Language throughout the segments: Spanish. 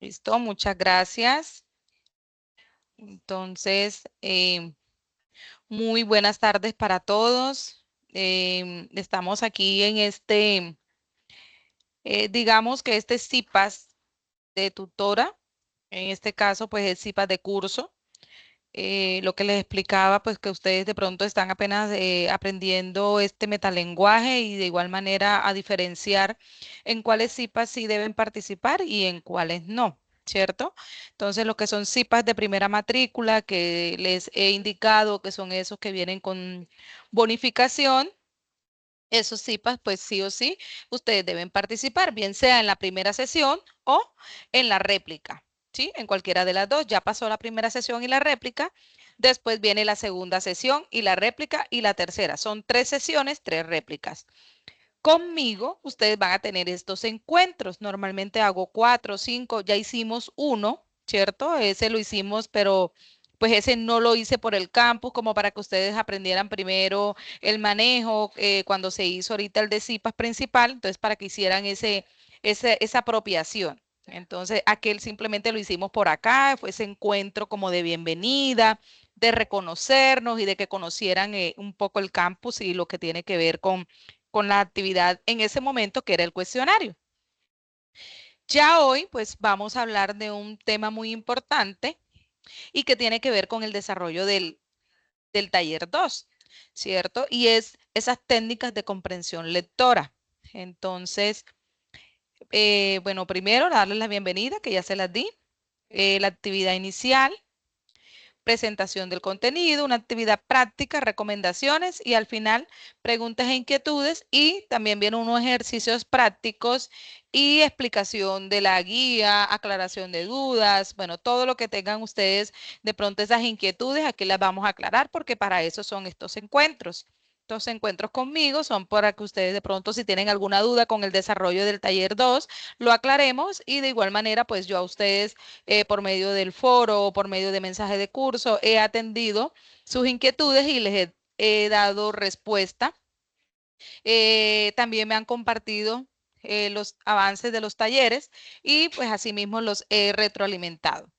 Listo, muchas gracias. Entonces, muy buenas tardes para todos. Estamos aquí en digamos que este CIPAS de tutora, en este caso, pues es CIPAS de curso. Lo que les explicaba, pues que ustedes de pronto están apenas aprendiendo este metalenguaje y de igual manera a diferenciar en cuáles CIPAS sí deben participar y en cuáles no, ¿cierto? Entonces, lo que son CIPAS de primera matrícula, que les he indicado que son esos que vienen con bonificación. Esos CIPAS, pues sí o sí, ustedes deben participar, bien sea en la primera sesión o en la réplica, ¿sí? En cualquiera de las dos. Ya pasó la primera sesión y la réplica, después viene la segunda sesión y la réplica y la tercera. Son 3 sesiones, 3 réplicas. Conmigo, ustedes van a tener estos encuentros. Normalmente hago 4, 5, ya hicimos uno, ¿cierto? Ese lo hicimos, pero pues ese no lo hice por el campus, como para que ustedes aprendieran primero el manejo, cuando se hizo ahorita el de CIPAS principal, entonces para que hicieran esa apropiación. Entonces, aquel simplemente lo hicimos por acá, fue ese encuentro como de bienvenida, de reconocernos y de que conocieran un poco el campus y lo que tiene que ver con la actividad en ese momento, que era el cuestionario. Ya hoy, pues vamos a hablar de un tema muy importante y que tiene que ver con el desarrollo del taller 2, ¿cierto? Y es esas técnicas de comprensión lectora. Entonces, bueno, primero darles la bienvenida, que ya se las di, la actividad inicial, presentación del contenido, una actividad práctica, recomendaciones y al final preguntas e inquietudes, y también vienen unos ejercicios prácticos y explicación de la guía, aclaración de dudas, bueno, todo lo que tengan ustedes de pronto esas inquietudes, aquí las vamos a aclarar porque para eso son estos encuentros. Estos encuentros conmigo son para que ustedes de pronto, si tienen alguna duda con el desarrollo del taller 2, lo aclaremos, y de igual manera pues yo a ustedes, por medio del foro o por medio de mensajes de curso, he atendido sus inquietudes y les he dado respuesta. También me han compartido los avances de los talleres y pues asimismo los he retroalimentado.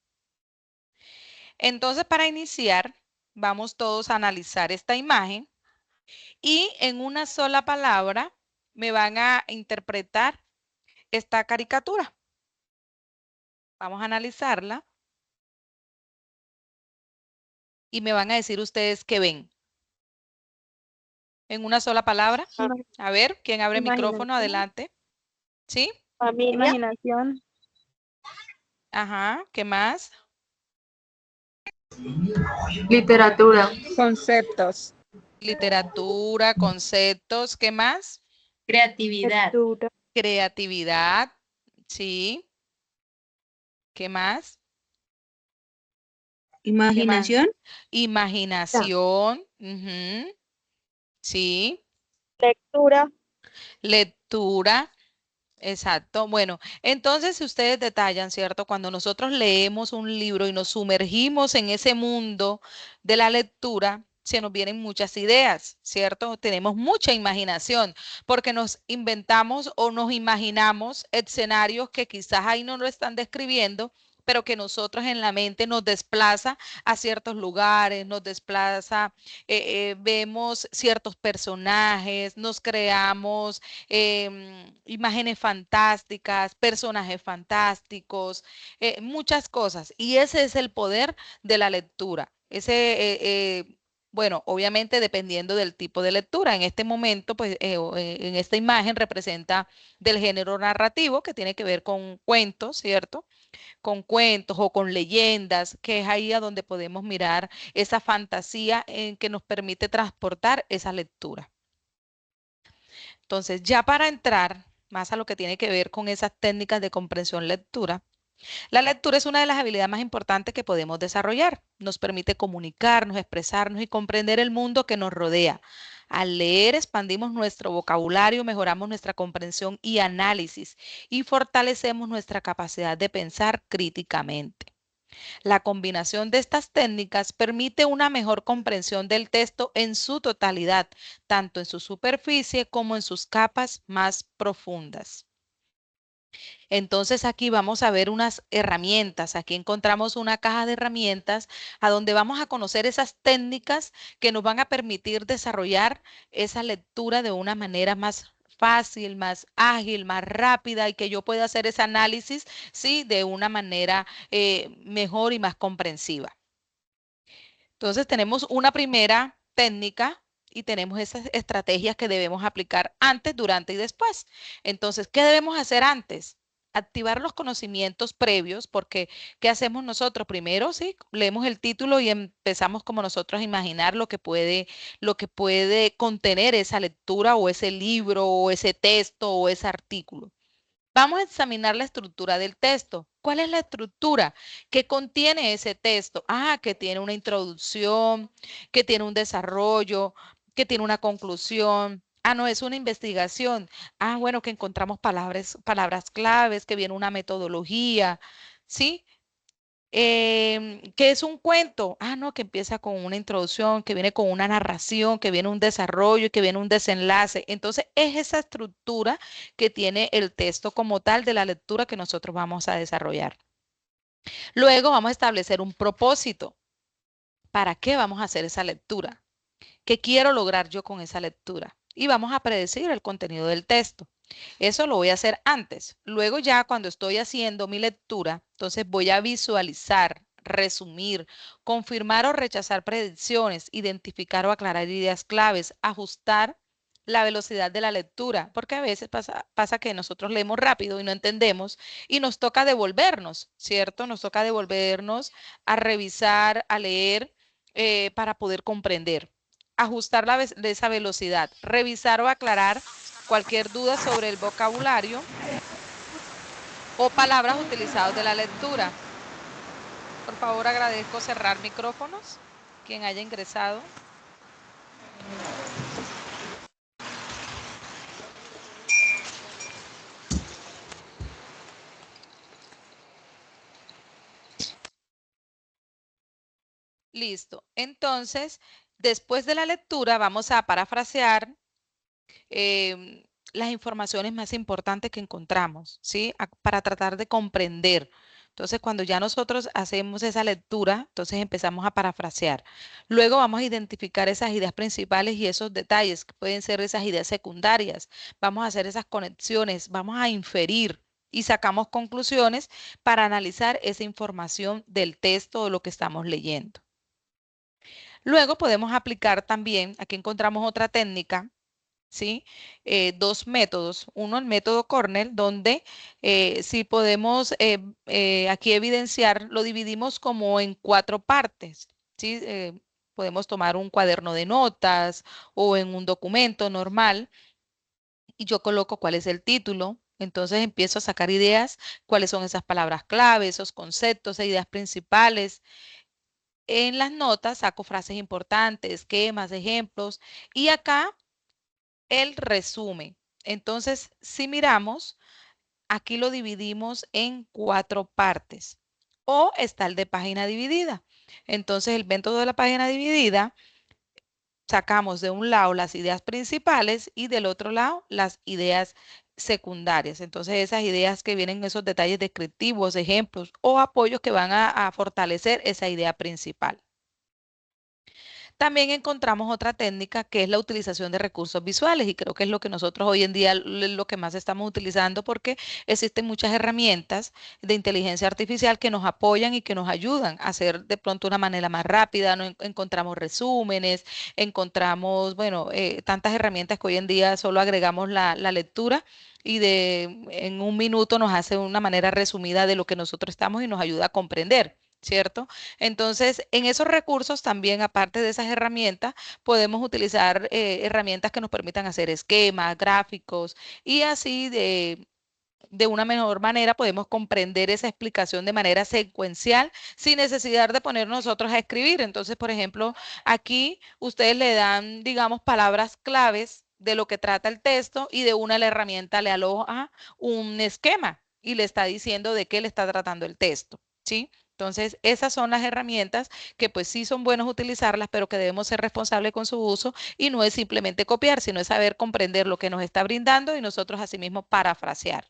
Entonces, para iniciar, vamos todos a analizar esta imagen y en una sola palabra me van a interpretar esta caricatura. Vamos a analizarla y me van a decir ustedes qué ven. En una sola palabra. A ver, ¿quién abre micrófono? Imaginación. Adelante. ¿Sí? Familia, Imaginación. Ajá. ¿Qué más? literatura, Conceptos. Literatura, conceptos. ¿Qué más? creatividad, Lectura. Creatividad. Sí. ¿Qué más? ¿Qué más? imaginación, Imaginación. Ujú. Sí. Lectura. Lectura. Exacto. Bueno, entonces si ustedes detallan, ¿cierto? Cuando nosotros leemos un libro y nos sumergimos en ese mundo de la lectura, se nos vienen muchas ideas, ¿cierto? Tenemos mucha imaginación porque nos inventamos o nos imaginamos escenarios que quizás ahí no lo están describiendo, pero que nosotros en la mente nos desplaza a ciertos lugares, nos desplaza, vemos ciertos personajes, nos creamos imágenes fantásticas, personajes fantásticos, muchas cosas. Y ese es el poder de la lectura. Bueno, obviamente dependiendo del tipo de lectura. En este momento, pues en esta imagen representa del género narrativo, que tiene que ver con cuentos, ¿cierto? Con cuentos o con leyendas, que es ahí a donde podemos mirar esa fantasía en que nos permite transportar esa lectura. Entonces, ya para entrar más a lo que tiene que ver con esas técnicas de comprensión lectura, la lectura es una de las habilidades más importantes que podemos desarrollar. Nos permite comunicarnos, expresarnos y comprender el mundo que nos rodea. Al leer expandimos nuestro vocabulario, mejoramos nuestra comprensión y análisis y fortalecemos nuestra capacidad de pensar críticamente. La combinación de estas técnicas permite una mejor comprensión del texto en su totalidad, tanto en su superficie como en sus capas más profundas. Entonces aquí vamos a ver unas herramientas. Aquí encontramos una caja de herramientas a donde vamos a conocer esas técnicas que nos van a permitir desarrollar esa lectura de una manera más fácil, más ágil, más rápida y que yo pueda hacer ese análisis, sí, de una manera mejor y más comprensiva. Entonces tenemos una primera técnica y tenemos esas estrategias que debemos aplicar antes, durante y después. Entonces, ¿qué debemos hacer antes? Activar los conocimientos previos, porque ¿qué hacemos nosotros? Primero, sí, leemos el título y empezamos como nosotros a imaginar lo que puede contener esa lectura o ese libro o ese texto o ese artículo. Vamos a examinar la estructura del texto. ¿Cuál es la estructura que contiene ese texto? Ah, que tiene una introducción, que tiene un desarrollo, que tiene una conclusión. Ah, no, es una investigación. Ah, bueno, que encontramos palabras claves, que viene una metodología, ¿sí? ¿Qué es un cuento? Ah, no, que empieza con una introducción, que viene con una narración, que viene un desarrollo y que viene un desenlace. Entonces, es esa estructura que tiene el texto como tal de la lectura que nosotros vamos a desarrollar. Luego vamos a establecer un propósito. ¿Para qué vamos a hacer esa lectura? ¿Qué quiero lograr yo con esa lectura? Y vamos a predecir el contenido del texto. Eso lo voy a hacer antes. Luego ya cuando estoy haciendo mi lectura, entonces voy a visualizar, resumir, confirmar o rechazar predicciones, identificar o aclarar ideas claves, ajustar la velocidad de la lectura, porque a veces pasa que nosotros leemos rápido y no entendemos y nos toca devolvernos, ¿cierto? Nos toca devolvernos a revisar, a leer para poder comprender. Ajustar de esa velocidad, revisar o aclarar cualquier duda sobre el vocabulario o palabras utilizadas de la lectura. Por favor, agradezco cerrar micrófonos. Quien haya ingresado. Listo. Entonces, después de la lectura, vamos a parafrasear las informaciones más importantes que encontramos, ¿sí? Para tratar de comprender. Entonces, cuando ya nosotros hacemos esa lectura, entonces empezamos a parafrasear. Luego vamos a identificar esas ideas principales y esos detalles, que pueden ser esas ideas secundarias. Vamos a hacer esas conexiones, vamos a inferir y sacamos conclusiones para analizar esa información del texto o lo que estamos leyendo. Luego podemos aplicar también, aquí encontramos otra técnica, ¿sí? Dos métodos. Uno, el método Cornell, donde si podemos aquí evidenciar, lo dividimos como en 4 partes, ¿sí? Podemos tomar un cuaderno de notas o en un documento normal y yo coloco cuál es el título. Entonces empiezo a sacar ideas, cuáles son esas palabras clave, esos conceptos e ideas principales. En las notas saco frases importantes, esquemas, ejemplos y acá el resumen. Entonces, si miramos, aquí lo dividimos en 4 partes o está el de página dividida. Entonces, el método de la página dividida, sacamos de un lado las ideas principales y del otro lado las ideas secundarias. Entonces, esas ideas que vienen, esos detalles descriptivos, ejemplos o apoyos que van a fortalecer esa idea principal. También encontramos otra técnica que es la utilización de recursos visuales y creo que es lo que nosotros hoy en día lo que más estamos utilizando porque existen muchas herramientas de inteligencia artificial que nos apoyan y que nos ayudan a hacer de pronto una manera más rápida. No encontramos resúmenes, encontramos, bueno, tantas herramientas que hoy en día solo agregamos la lectura y en un minuto nos hace una manera resumida de lo que nosotros estamos y nos ayuda a comprender. ¿Cierto? Entonces, en esos recursos también, aparte de esas herramientas, podemos utilizar herramientas que nos permitan hacer esquemas, gráficos y así de una mejor manera podemos comprender esa explicación de manera secuencial sin necesidad de poner nosotros a escribir. Entonces, por ejemplo, aquí ustedes le dan, digamos, palabras claves de lo que trata el texto y de una la herramienta le aloja un esquema y le está diciendo de qué le está tratando el texto, ¿sí? Entonces, esas son las herramientas que pues sí son buenos utilizarlas, pero que debemos ser responsables con su uso y no es simplemente copiar, sino es saber comprender lo que nos está brindando y nosotros asimismo parafrasear.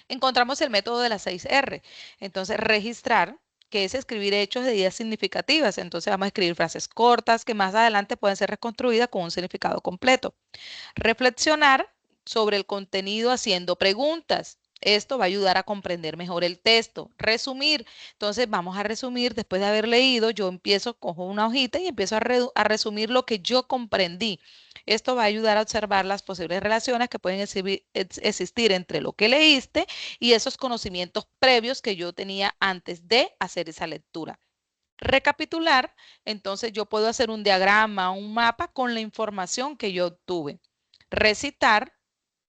Encontramos el método de las 6R. Entonces, registrar, que es escribir hechos de ideas significativas. Entonces, vamos a escribir frases cortas que más adelante pueden ser reconstruidas con un significado completo. Reflexionar sobre el contenido haciendo preguntas. Esto va a ayudar a comprender mejor el texto. Resumir. Entonces vamos a resumir. Después de haber leído, yo cojo una hojita y empiezo a resumir lo que yo comprendí. Esto va a ayudar a observar las posibles relaciones que pueden existir entre lo que leíste y esos conocimientos previos que yo tenía antes de hacer esa lectura. Recapitular, entonces yo puedo hacer un diagrama, un mapa con la información que yo obtuve. Recitar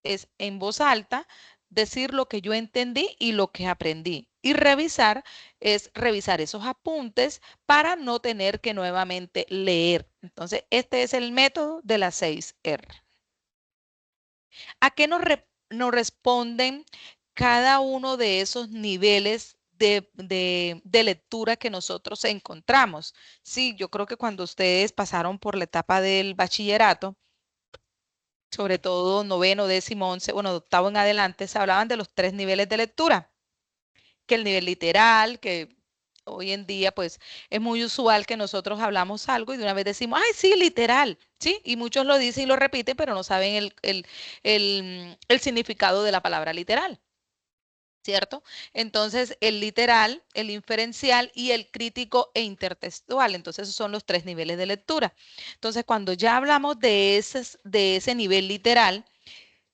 es en voz alta decir lo que yo entendí y lo que aprendí. Y revisar es revisar esos apuntes para no tener que nuevamente leer. Entonces, este es el método de las 6R. ¿A qué nos responden cada uno de esos niveles de lectura que nosotros encontramos? Sí, yo creo que cuando ustedes pasaron por la etapa del bachillerato, sobre todo noveno, décimo, 11, bueno, de octavo en adelante, se hablaban de los 3 niveles de lectura, que el nivel literal, que hoy en día pues es muy usual que nosotros hablamos algo y de una vez decimos, ay, sí, literal, ¿sí? Y muchos lo dicen y lo repiten, pero no saben el significado de la palabra literal. ¿Cierto? Entonces, el literal, el inferencial y el crítico e intertextual. Entonces, esos son los 3 niveles de lectura. Entonces, cuando ya hablamos de ese nivel literal,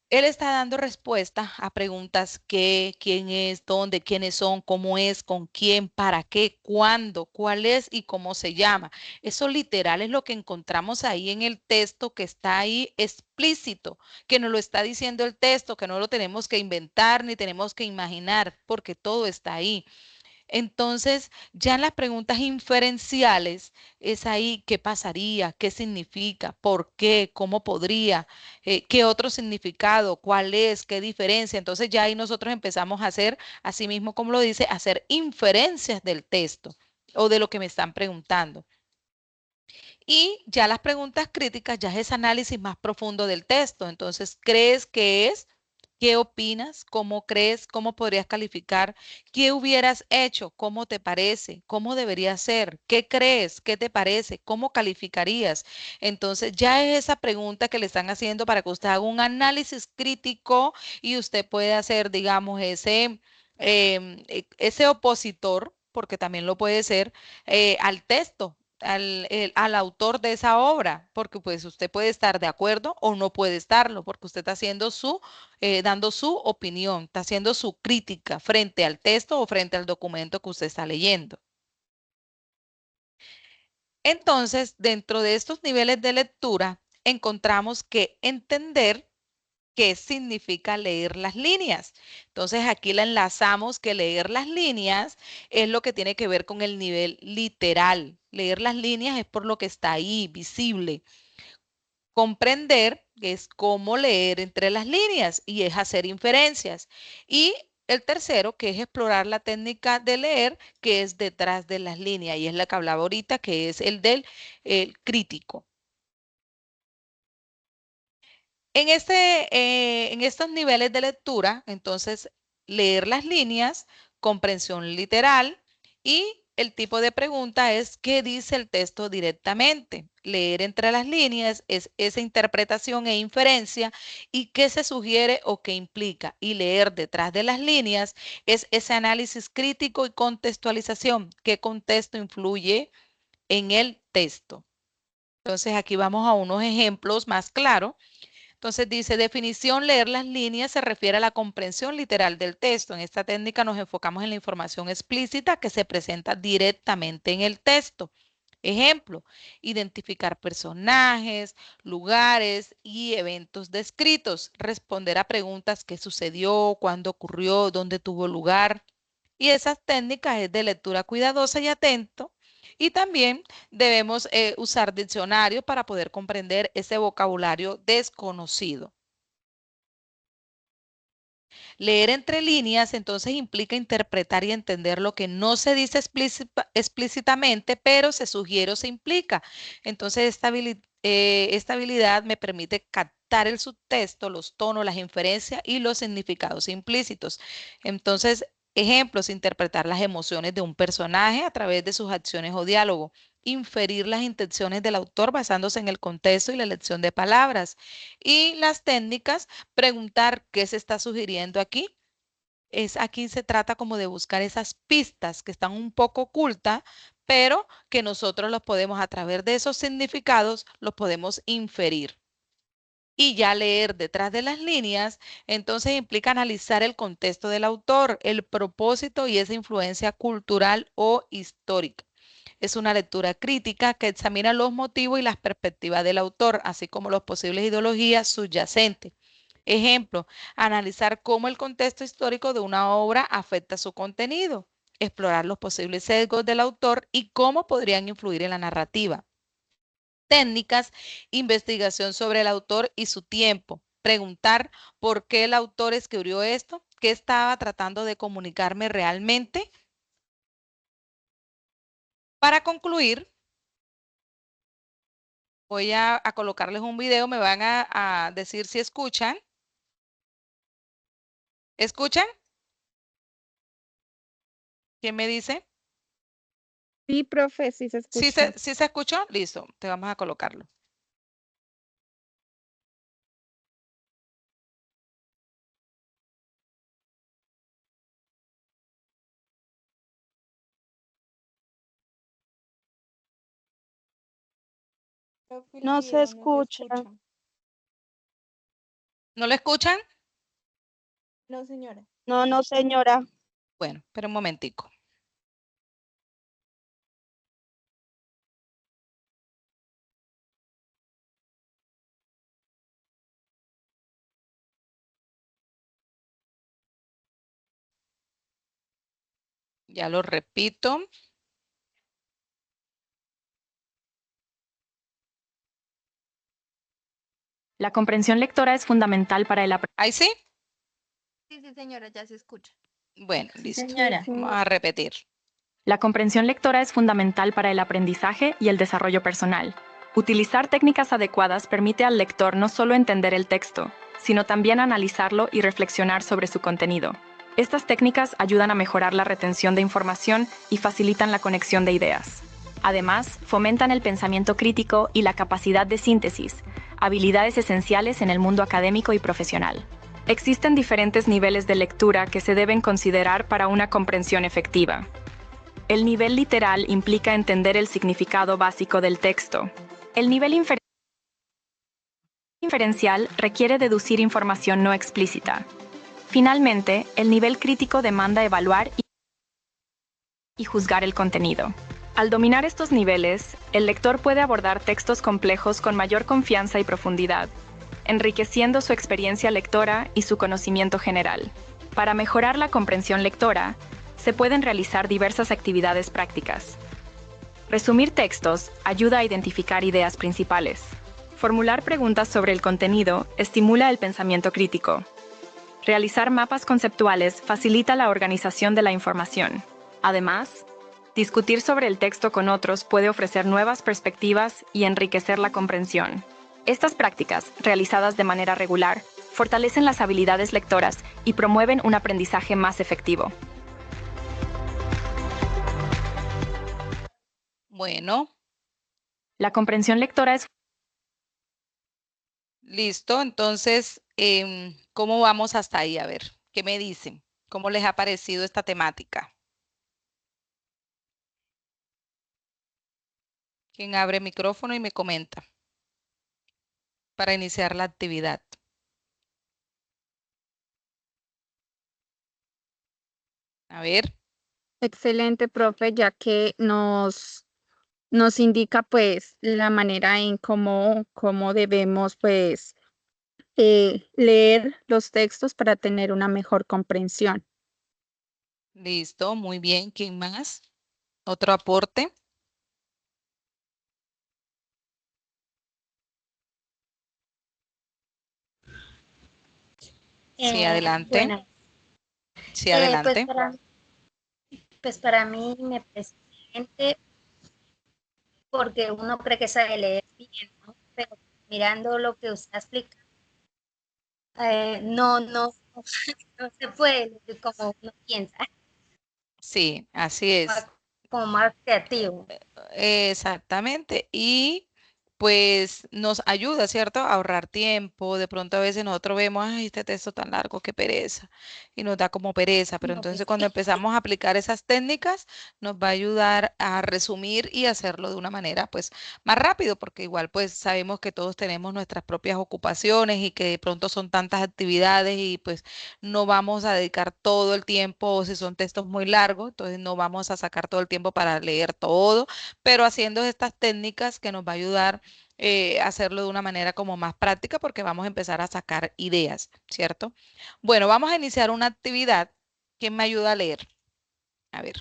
él está dando respuesta a preguntas qué, quién es, dónde, quiénes son, cómo es, con quién, para qué, cuándo, cuál es y cómo se llama. Eso literal es lo que encontramos ahí en el texto que está ahí explícito, que nos lo está diciendo el texto, que no lo tenemos que inventar ni tenemos que imaginar, porque todo está ahí. Entonces, ya en las preguntas inferenciales es ahí qué pasaría, qué significa, por qué, cómo podría, qué otro significado, cuál es, qué diferencia. Entonces ya ahí nosotros empezamos a hacer, así mismo como lo dice, hacer inferencias del texto o de lo que me están preguntando. Y ya las preguntas críticas ya es ese análisis más profundo del texto. Entonces, ¿crees que es? ¿Qué opinas? ¿Cómo crees? ¿Cómo podrías calificar? ¿Qué hubieras hecho? ¿Cómo te parece? ¿Cómo debería ser? ¿Qué crees? ¿Qué te parece? ¿Cómo calificarías? Entonces, ya es esa pregunta que le están haciendo para que usted haga un análisis crítico y usted puede hacer, digamos, ese opositor, porque también lo puede ser, al texto. Al autor de esa obra, porque pues usted puede estar de acuerdo o no puede estarlo, porque usted está haciendo dando su opinión, está haciendo su crítica frente al texto o frente al documento que usted está leyendo. Entonces, dentro de estos niveles de lectura, encontramos que entender qué significa leer las líneas. Entonces, aquí la enlazamos que leer las líneas es lo que tiene que ver con el nivel literal. Leer las líneas es por lo que está ahí, visible. Comprender es cómo leer entre las líneas y es hacer inferencias. Y el tercero, que es explorar la técnica de leer, que es detrás de las líneas, y es la que hablaba ahorita, que es el crítico. En estos niveles de lectura, entonces, leer las líneas, comprensión literal y el tipo de pregunta es qué dice el texto directamente. Leer entre las líneas es esa interpretación e inferencia y qué se sugiere o qué implica. Y leer detrás de las líneas es ese análisis crítico y contextualización. ¿Qué contexto influye en el texto? Entonces, aquí vamos a unos ejemplos más claros. Entonces dice, definición, leer las líneas se refiere a la comprensión literal del texto. En esta técnica nos enfocamos en la información explícita que se presenta directamente en el texto. Ejemplo, identificar personajes, lugares y eventos descritos, responder a preguntas qué sucedió, cuándo ocurrió, dónde tuvo lugar. Y esas técnicas es de lectura cuidadosa y atento. Y también debemos usar diccionarios para poder comprender ese vocabulario desconocido. Leer entre líneas entonces implica interpretar y entender lo que no se dice explícitamente, pero se sugiere o se implica. Entonces, esta habilidad me permite captar el subtexto, los tonos, las inferencias y los significados implícitos. Entonces, ejemplos, interpretar las emociones de un personaje a través de sus acciones o diálogo, inferir las intenciones del autor basándose en el contexto y la elección de palabras. Y las técnicas, preguntar qué se está sugiriendo aquí. Aquí se trata como de buscar esas pistas que están un poco ocultas, pero que nosotros los podemos, a través de esos significados, los podemos inferir. Y ya leer detrás de las líneas, entonces implica analizar el contexto del autor, el propósito y esa influencia cultural o histórica. Es una lectura crítica que examina los motivos y las perspectivas del autor, así como las posibles ideologías subyacentes. Ejemplo, analizar cómo el contexto histórico de una obra afecta su contenido, explorar los posibles sesgos del autor y cómo podrían influir en la narrativa. Técnicas, investigación sobre el autor y su tiempo. Preguntar por qué el autor escribió esto, qué estaba tratando de comunicarme realmente. Para concluir, voy a colocarles un video, me van a decir si escuchan. ¿Escuchan? ¿Quién me dice? Sí, profe, sí se ¿Sí escucha. sí se escuchó? Listo, te vamos a colocarlo. No se escucha. ¿No lo escuchan? No, no, señora. Bueno, pero un momentico. Ya lo repito. La comprensión lectora es fundamental para el aprendizaje. ¿Ahí sí? Sí, sí, señora, ya se escucha. Bueno, Sí, listo. señora. Vamos a repetir. La comprensión lectora es fundamental para el aprendizaje y el desarrollo personal. Utilizar técnicas adecuadas permite al lector no solo entender el texto, sino también analizarlo y reflexionar sobre su contenido. Estas técnicas ayudan a mejorar la retención de información y facilitan la conexión de ideas. Además, fomentan el pensamiento crítico y la capacidad de síntesis, habilidades esenciales en el mundo académico y profesional. Existen diferentes niveles de lectura que se deben considerar para una comprensión efectiva. El nivel literal implica entender el significado básico del texto. El nivel inferencial requiere deducir información no explícita. Finalmente, el nivel crítico demanda evaluar y juzgar el contenido. Al dominar estos niveles, el lector puede abordar textos complejos con mayor confianza y profundidad, enriqueciendo su experiencia lectora y su conocimiento general. Para mejorar la comprensión lectora, se pueden realizar diversas actividades prácticas. Resumir textos ayuda a identificar ideas principales. Formular preguntas sobre el contenido estimula el pensamiento crítico. Realizar mapas conceptuales facilita la organización de la información. Además, discutir sobre el texto con otros puede ofrecer nuevas perspectivas y enriquecer la comprensión. Estas prácticas, realizadas de manera regular, fortalecen las habilidades lectoras y promueven un aprendizaje más efectivo. Bueno, La comprensión lectora es listo. Entonces, ¿cómo vamos hasta ahí? A ver, ¿qué me dicen? ¿Cómo les ha parecido esta temática? ¿Quién abre micrófono y me comenta para iniciar la actividad? A ver, Excelente, profe, ya que nos indica pues la manera en cómo debemos pues leer los textos para tener una mejor comprensión. listo, muy bien. ¿Quién más? ¿Otro aporte? Sí, adelante. Bueno, Sí, adelante. Pues para mí me parece excelente porque uno cree que sabe leer bien, ¿no? Pero mirando lo que usted explica, no se puede leer como uno piensa, Sí, así es. como más creativo. Exactamente. Y pues nos ayuda, ¿cierto? A ahorrar tiempo. De pronto a veces nosotros vemos, ay, este texto tan largo, qué pereza. Y nos da como pereza. Pero No, pues entonces cuando empezamos a aplicar esas técnicas, nos va a ayudar a resumir y hacerlo de una manera pues más rápido, porque igual pues sabemos que todos tenemos nuestras propias ocupaciones y que de pronto son tantas actividades y pues no vamos a dedicar todo el tiempo, o si son textos muy largos, entonces no vamos a sacar todo el tiempo para leer todo, pero haciendo estas técnicas que nos va a ayudar a hacerlo de una manera como más práctica porque vamos a empezar a sacar ideas, ¿cierto? Bueno, vamos a iniciar una actividad. ¿Quién me ayuda a leer? A ver,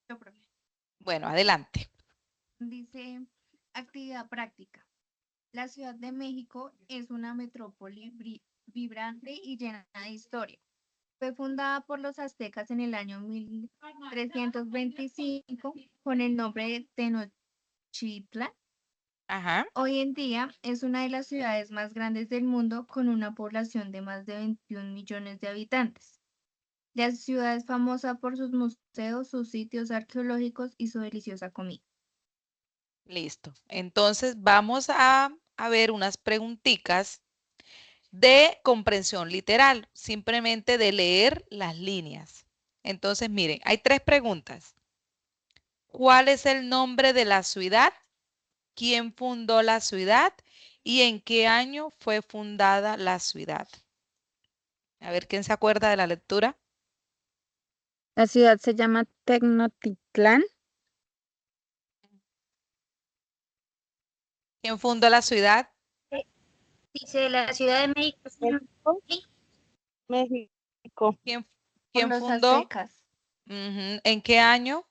Yo, profe. bueno, adelante. Dice, actividad práctica. La Ciudad de México es una metrópoli vibrante y llena de historia. Fue fundada por los aztecas en el año 1325 con el nombre de Tenochtitlan. Ajá, Hoy en día es una de las ciudades más grandes del mundo con una población de más de 21 millones de habitantes. La ciudad es famosa por sus museos, sus sitios arqueológicos y su deliciosa comida. listo. Entonces vamos a ver unas preguntitas de comprensión literal, simplemente de leer las líneas. Entonces, miren, hay tres preguntas. ¿Cuál es el nombre de la ciudad? ¿Quién fundó la ciudad? ¿Y en qué año fue fundada la ciudad? A ver, ¿quién se acuerda de la lectura? La ciudad se llama Tecnotitlán. ¿Quién fundó la ciudad? Dice la Ciudad de México, México. ¿sí? México. ¿Quién, Por quién los fundó? aztecas. Ujú. ¿En qué año?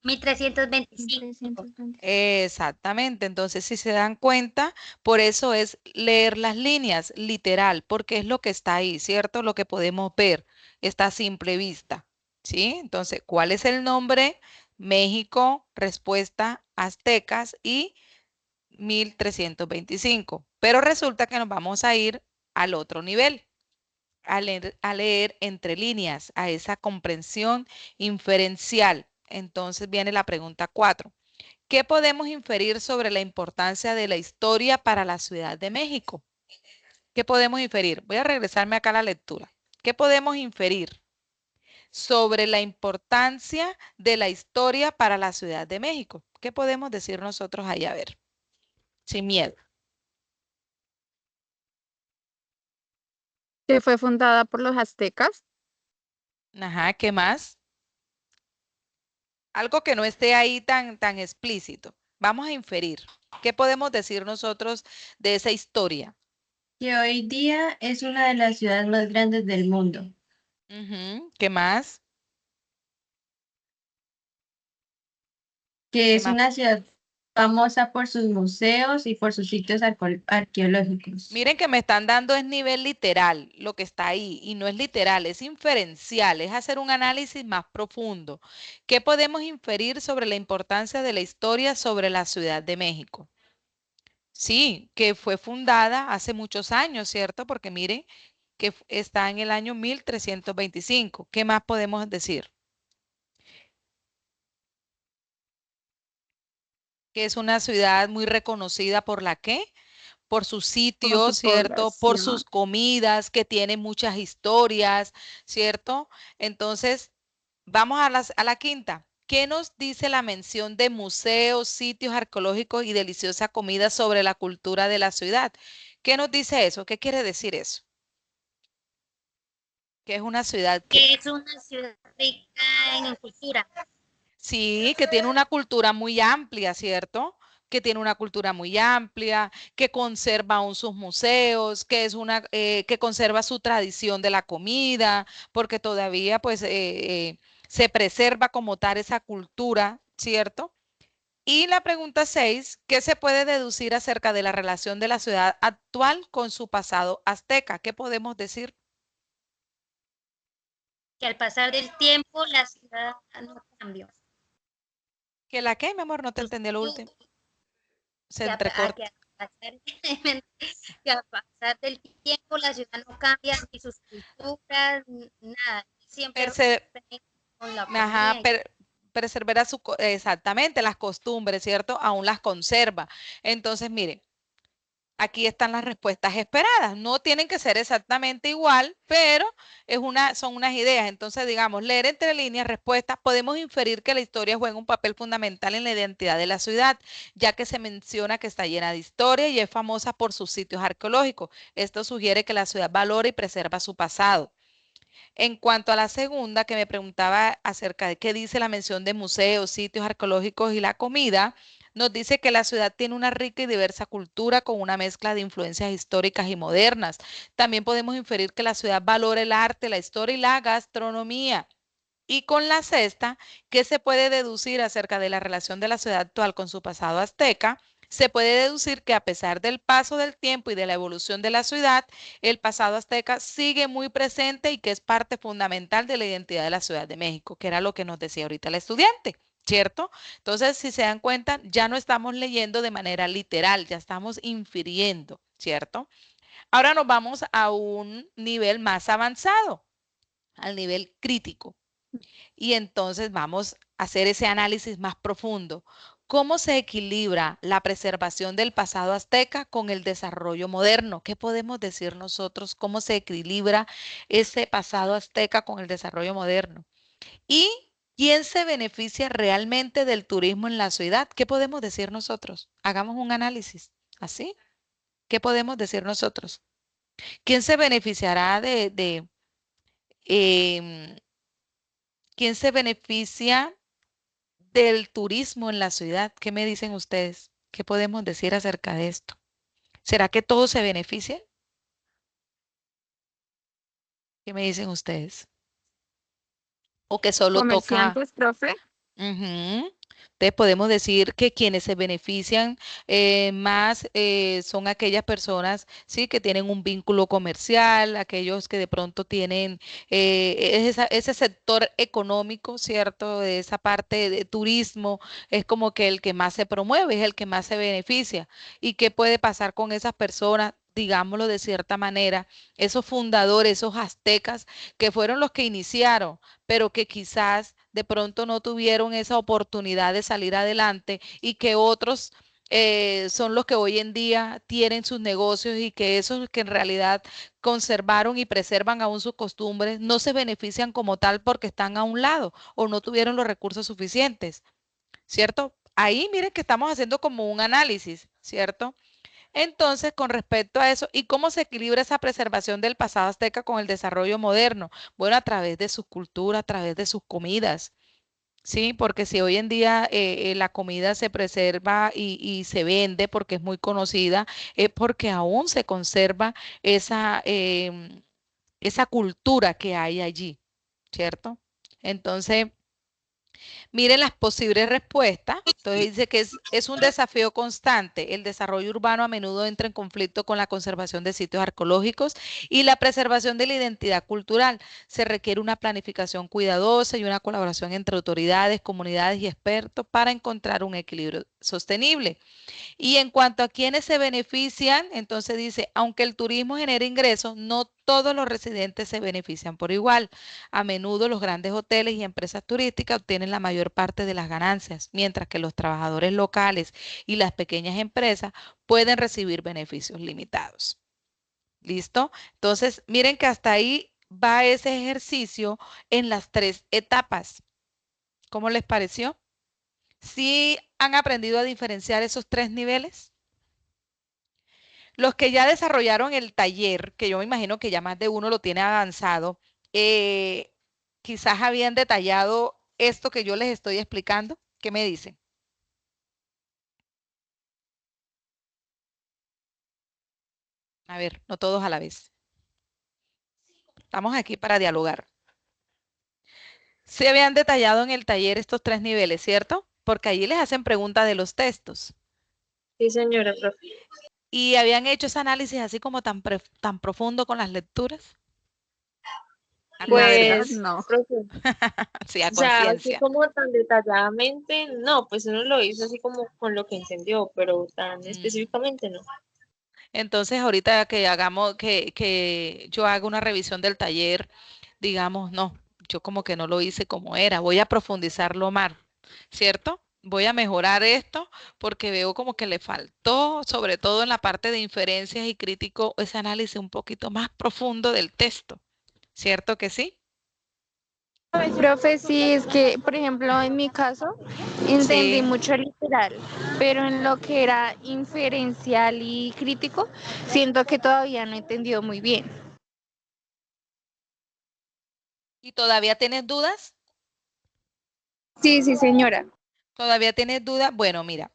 1325. 1320. Exactamente, entonces si se dan cuenta, por eso es leer las líneas literal, porque es lo que está ahí, ¿cierto? Lo que podemos ver, está a simple vista, ¿sí? Entonces, ¿cuál es el nombre? México, respuesta, aztecas y 1325. Pero resulta que nos vamos a ir al otro nivel, a leer entre líneas, a esa comprensión inferencial. Entonces viene la pregunta 4. ¿Qué podemos inferir sobre la importancia de la historia para la Ciudad de México? ¿Qué podemos inferir? Voy a regresarme acá a la lectura. ¿Qué podemos inferir sobre la importancia de la historia para la Ciudad de México? ¿Qué podemos decir nosotros ahí? A ver, sin miedo. Que fue fundada por los aztecas. Ajá, ¿qué más? Algo que no esté ahí tan explícito. Vamos a inferir. ¿Qué podemos decir nosotros de esa historia? Que hoy día es una de las ciudades más grandes del mundo, Ujú, ¿qué más? que ¿Qué es más? una ciudad famosa por sus museos y por sus sitios arqueológicos. Miren que me están dando es nivel literal lo que está ahí y no es literal, es inferencial, es hacer un análisis más profundo. ¿Qué podemos inferir sobre la importancia de la historia sobre la Ciudad de México? Sí, que fue fundada hace muchos años, ¿cierto? Porque miren que está en el año 1325. ¿Qué más podemos decir? Que es una ciudad muy reconocida por la ¿qué? Por sus Por su sitios, ¿cierto? Por sus población. comidas, que tiene muchas historias, ¿cierto? Entonces, vamos a la quinta. ¿Qué nos dice la mención de museos, sitios arqueológicos y deliciosa comida sobre la cultura de la ciudad? ¿Qué nos dice eso? ¿Qué quiere decir eso? Que es una ciudad que Que es una ciudad rica en cultura. sí, que tiene una cultura muy amplia, ¿cierto? Que tiene una cultura muy amplia, que conserva aún sus museos, que es que conserva su tradición de la comida, porque todavía pues se preserva como tal esa cultura, ¿cierto? Y la pregunta 6, ¿qué se puede deducir acerca de la relación de la ciudad actual con su pasado azteca? ¿Qué podemos decir? que al pasar del tiempo la ciudad no cambia. ¿Que la qué, mi amor? No te entendí lo último. Se Que entrecorta. que al pasar del tiempo la ciudad no cambia ni sus culturas, nada. Siempre con la Ajá, armonía. preservar exactamente las costumbres, ¿cierto? Aún las conserva. Entonces, mire, aquí están las respuestas esperadas. No tienen que ser exactamente igual, pero son unas ideas. Entonces, digamos, leer entre líneas respuestas, podemos inferir que la historia juega un papel fundamental en la identidad de la ciudad, ya que se menciona que está llena de historia y es famosa por sus sitios arqueológicos. Esto sugiere que la ciudad valora y preserva su pasado. En cuanto a la segunda, que me preguntaba acerca de qué dice la mención de museos, sitios arqueológicos y la comida, nos dice que la ciudad tiene una rica y diversa cultura con una mezcla de influencias históricas y modernas. También podemos inferir que la ciudad valora el arte, la historia y la gastronomía. Y con la sexta, ¿qué se puede deducir acerca de la relación de la ciudad actual con su pasado azteca? Se puede deducir que a pesar del paso del tiempo y de la evolución de la ciudad, el pasado azteca sigue muy presente y que es parte fundamental de la identidad de la Ciudad de México, que era lo que nos decía ahorita el estudiante, ¿cierto? Entonces, si se dan cuenta, ya no estamos leyendo de manera literal, ya estamos infiriendo, ¿cierto? Ahora nos vamos a un nivel más avanzado, al nivel crítico. Y entonces vamos a hacer ese análisis más profundo. ¿Cómo se equilibra la preservación del pasado azteca con el desarrollo moderno? ¿Qué podemos decir nosotros? ¿Cómo se equilibra ese pasado azteca con el desarrollo moderno? ¿Y quién se beneficia realmente del turismo en la ciudad? ¿Qué podemos decir nosotros? Hagamos un análisis. ¿Así? ¿Qué podemos decir nosotros? ¿Quién se beneficiará em, quién se beneficia del turismo en la ciudad? ¿Qué me dicen ustedes? ¿Qué podemos decir acerca de esto? ¿Será que todos se benefician? ¿Qué me dicen ustedes? ¿O que solo toca? Comerciantes, profe. Ujú. Entonces podemos decir que quienes se benefician más son aquellas personas, sí, que tienen un vínculo comercial, aquellos que de pronto tienen ese sector económico, ¿cierto? De esa parte de turismo, es como que el que más se promueve, es el que más se beneficia. ¿Y qué puede pasar con esas personas? Digámoslo de cierta manera, esos fundadores, esos aztecas, que fueron los que iniciaron, pero que quizás de pronto no tuvieron esa oportunidad de salir adelante y que otros son los que hoy en día tienen sus negocios y que esos que en realidad conservaron y preservan aún sus costumbres no se benefician como tal porque están a un lado o no tuvieron los recursos suficientes, ¿cierto? Ahí miren que estamos haciendo como un análisis, ¿cierto? Entonces, con respecto a eso, ¿y cómo se equilibra esa preservación del pasado azteca con el desarrollo moderno? Bueno, a través de su cultura, a través de sus comidas, ¿sí? Porque si hoy en día la comida se preserva y se vende porque es muy conocida, es porque aún se conserva esa cultura que hay allí, ¿cierto? Entonces, miren las posibles respuestas. Entonces dice que es un desafío constante. El desarrollo urbano a menudo entra en conflicto con la conservación de sitios arqueológicos y la preservación de la identidad cultural. Se requiere una planificación cuidadosa y una colaboración entre autoridades, comunidades y expertos para encontrar un equilibrio sostenible. Y en cuanto a quienes se benefician, entonces dice, aunque el turismo genera ingresos, no todos los residentes se benefician por igual. A menudo los grandes hoteles y empresas turísticas obtienen la mayor parte de las ganancias, mientras que los trabajadores locales y las pequeñas empresas pueden recibir beneficios limitados. ¿Listo? Entonces, miren que hasta ahí va ese ejercicio en las 3 etapas. ¿Cómo les pareció? ¿Sí han aprendido a diferenciar esos 3 niveles? Los que ya desarrollaron el taller, que yo me imagino que ya más de uno lo tiene avanzado, quizás habían detallado esto que yo les estoy explicando. ¿Qué me dicen? A ver, no todos a la vez. Estamos aquí para dialogar. Se habían detallado en el taller estos 3 niveles, ¿cierto? Porque allí les hacen preguntas de los textos. Sí, señora, profe. Y habían hecho ese análisis así como tan profundo con las lecturas. A La verdad, conciencia. Pues, no. profe, Sí, a o sea, así conciencia. como tan detalladamente, no, pues uno lo hizo así como con lo que entendió, pero tan Mm. específicamente no. Entonces, ahorita que hagamos, que yo haga una revisión del taller, digamos, no, yo como que no lo hice como era, voy a profundizarlo más, ¿cierto? Voy a mejorar esto porque veo como que le faltó, sobre todo en la parte de inferencias y crítico, ese análisis un poquito más profundo del texto, ¿cierto que sí? Profe, sí, es que, por ejemplo, en mi caso, entendí Sí. mucho literal, pero en lo que era inferencial y crítico, siento que todavía no he entendido muy bien. ¿Y todavía tienes dudas? Sí, sí, señora. ¿Todavía tienes dudas? Bueno, mira.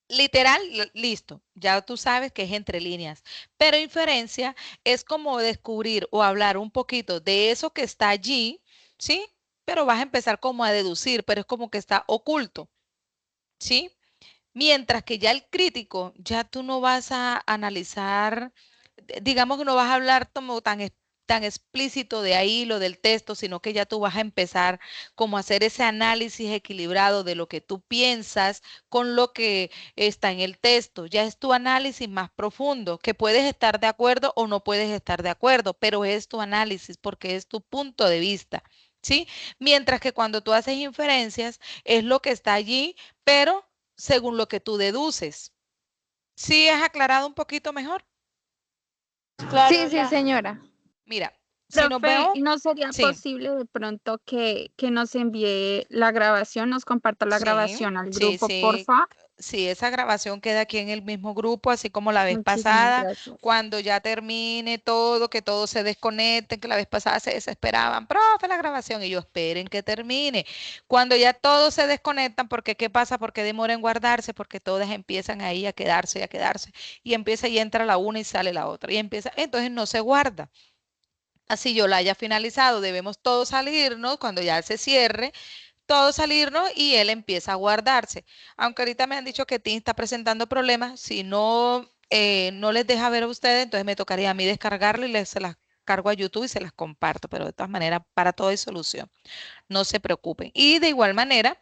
Literal, listo, ya tú sabes que es entre líneas, pero inferencia es como descubrir o hablar un poquito de eso que está allí, ¿sí? Pero vas a empezar como a deducir, pero es como que está oculto, ¿sí? Mientras que ya el crítico, ya tú no vas a analizar, digamos que no vas a hablar como tan explícito de ahí lo del texto, sino que ya tú vas a empezar como a hacer ese análisis equilibrado de lo que tú piensas con lo que está en el texto. Ya es tu análisis más profundo, que puedes estar de acuerdo o no puedes estar de acuerdo, pero es tu análisis porque es tu punto de vista, ¿sí? Mientras que cuando tú haces inferencias, es lo que está allí, pero según lo que tú deduces. ¿Sí has aclarado un poquito mejor? Sí, sí, señora. Mira, si nos Profe, vemos, ¿y no sería sí, posible de pronto que nos envíe la grabación, nos comparta la sí, grabación al sí, grupo, sí, porfa? sí, esa grabación queda aquí en el mismo grupo, así como la vez Muchísimas pasada, gracias. cuando ya termine todo, que todos se desconecten, que la vez pasada se desesperaban, profe, la grabación, y yo esperen que termine. Cuando ya todos se desconectan, porque ¿qué pasa? Porque demora en guardarse, porque todas empiezan ahí a quedarse, y empieza y entra la una y sale la otra, y empieza, entonces no se guarda. Así yo la haya finalizado, debemos todos salirnos cuando ya se cierre, todos salirnos y él empieza a guardarse. Aunque ahorita me han dicho que Teams está presentando problemas, si no, no les deja ver a ustedes, entonces me tocaría a mí descargarlo y se las cargo a YouTube y se las comparto, pero de todas maneras, para todo hay solución, no se preocupen. Y de igual manera,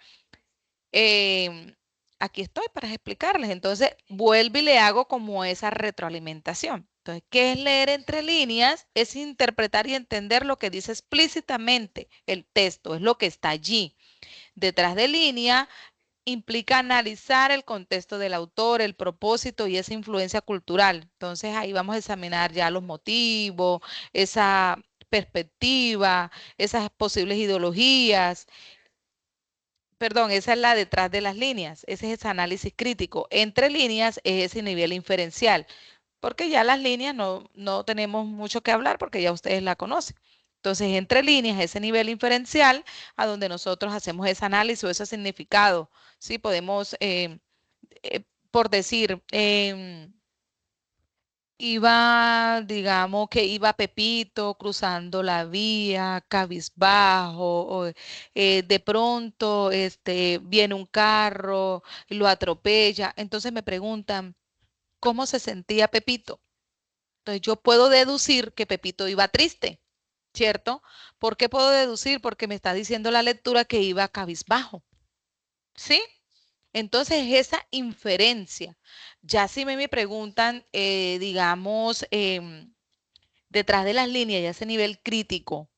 em, aquí estoy para explicarles. Entonces, vuelvo y le hago como esa retroalimentación. Entonces, ¿qué es leer entre líneas? Es interpretar y entender lo que dice explícitamente el texto, es lo que está allí. Detrás de línea implica analizar el contexto del autor, el propósito y esa influencia cultural. Entonces, ahí vamos a examinar ya los motivos, esa perspectiva, esas posibles ideologías. Perdón, esa es la detrás de las líneas, ese es ese análisis crítico. Entre líneas es ese nivel inferencial, porque ya las líneas no tenemos mucho que hablar porque ya ustedes la conocen. Entonces, entre líneas, ese nivel inferencial a donde nosotros hacemos ese análisis o ese significado, ¿sí? Podemos, por decir, iba, digamos que iba Pepito cruzando la vía, cabizbajo, o, de pronto viene un carro y lo atropella. Entonces me preguntan, ¿cómo se sentía Pepito? Entonces yo puedo deducir que Pepito iba triste, ¿cierto? ¿Por qué puedo deducir? Porque me está diciendo la lectura que iba cabizbajo, ¿sí? Entonces, esa inferencia, ya si me preguntan, digamos, detrás de las líneas, ya ese nivel crítico,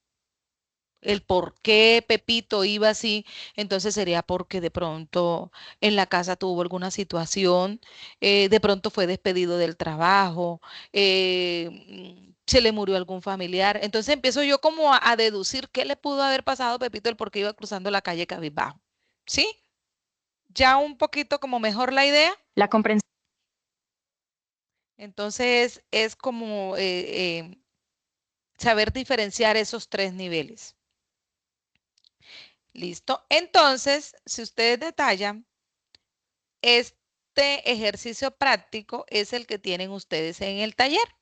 el por qué Pepito iba así, entonces sería porque de pronto en la casa tuvo alguna situación, de pronto fue despedido del trabajo, se le murió algún familiar. Entonces empiezo yo como a deducir qué le pudo haber pasado a Pepito el por qué iba cruzando la calle cabizbajo. ¿Sí? Ya un poquito como mejor la idea. La comprensión. Entonces es como saber diferenciar esos tres niveles. Listo. Entonces, si ustedes detallan, este ejercicio práctico es el que tienen ustedes en el taller.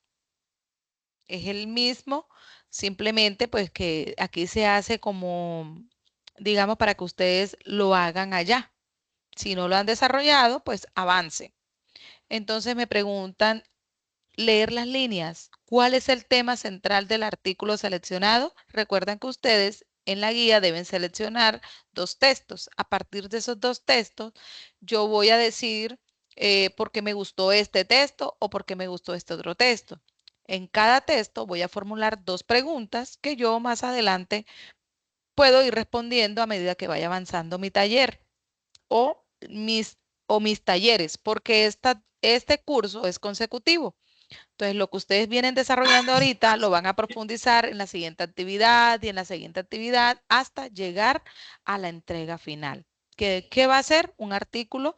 Es el mismo, simplemente pues que aquí se hace como, digamos, para que ustedes lo hagan allá. Si no lo han desarrollado, pues avance. Entonces me preguntan, leer las líneas. ¿Cuál es el tema central del artículo seleccionado? Recuerden que ustedes en la guía deben seleccionar 2 textos. A partir de esos 2 textos, yo voy a decir por qué me gustó este texto o por qué me gustó este otro texto. En cada texto voy a formular 2 preguntas que yo más adelante puedo ir respondiendo a medida que vaya avanzando mi taller o mis talleres, porque este curso es consecutivo. Entonces, lo que ustedes vienen desarrollando ahorita lo van a profundizar en la siguiente actividad y en la siguiente actividad hasta llegar a la entrega final. ¿Qué va a ser? Un artículo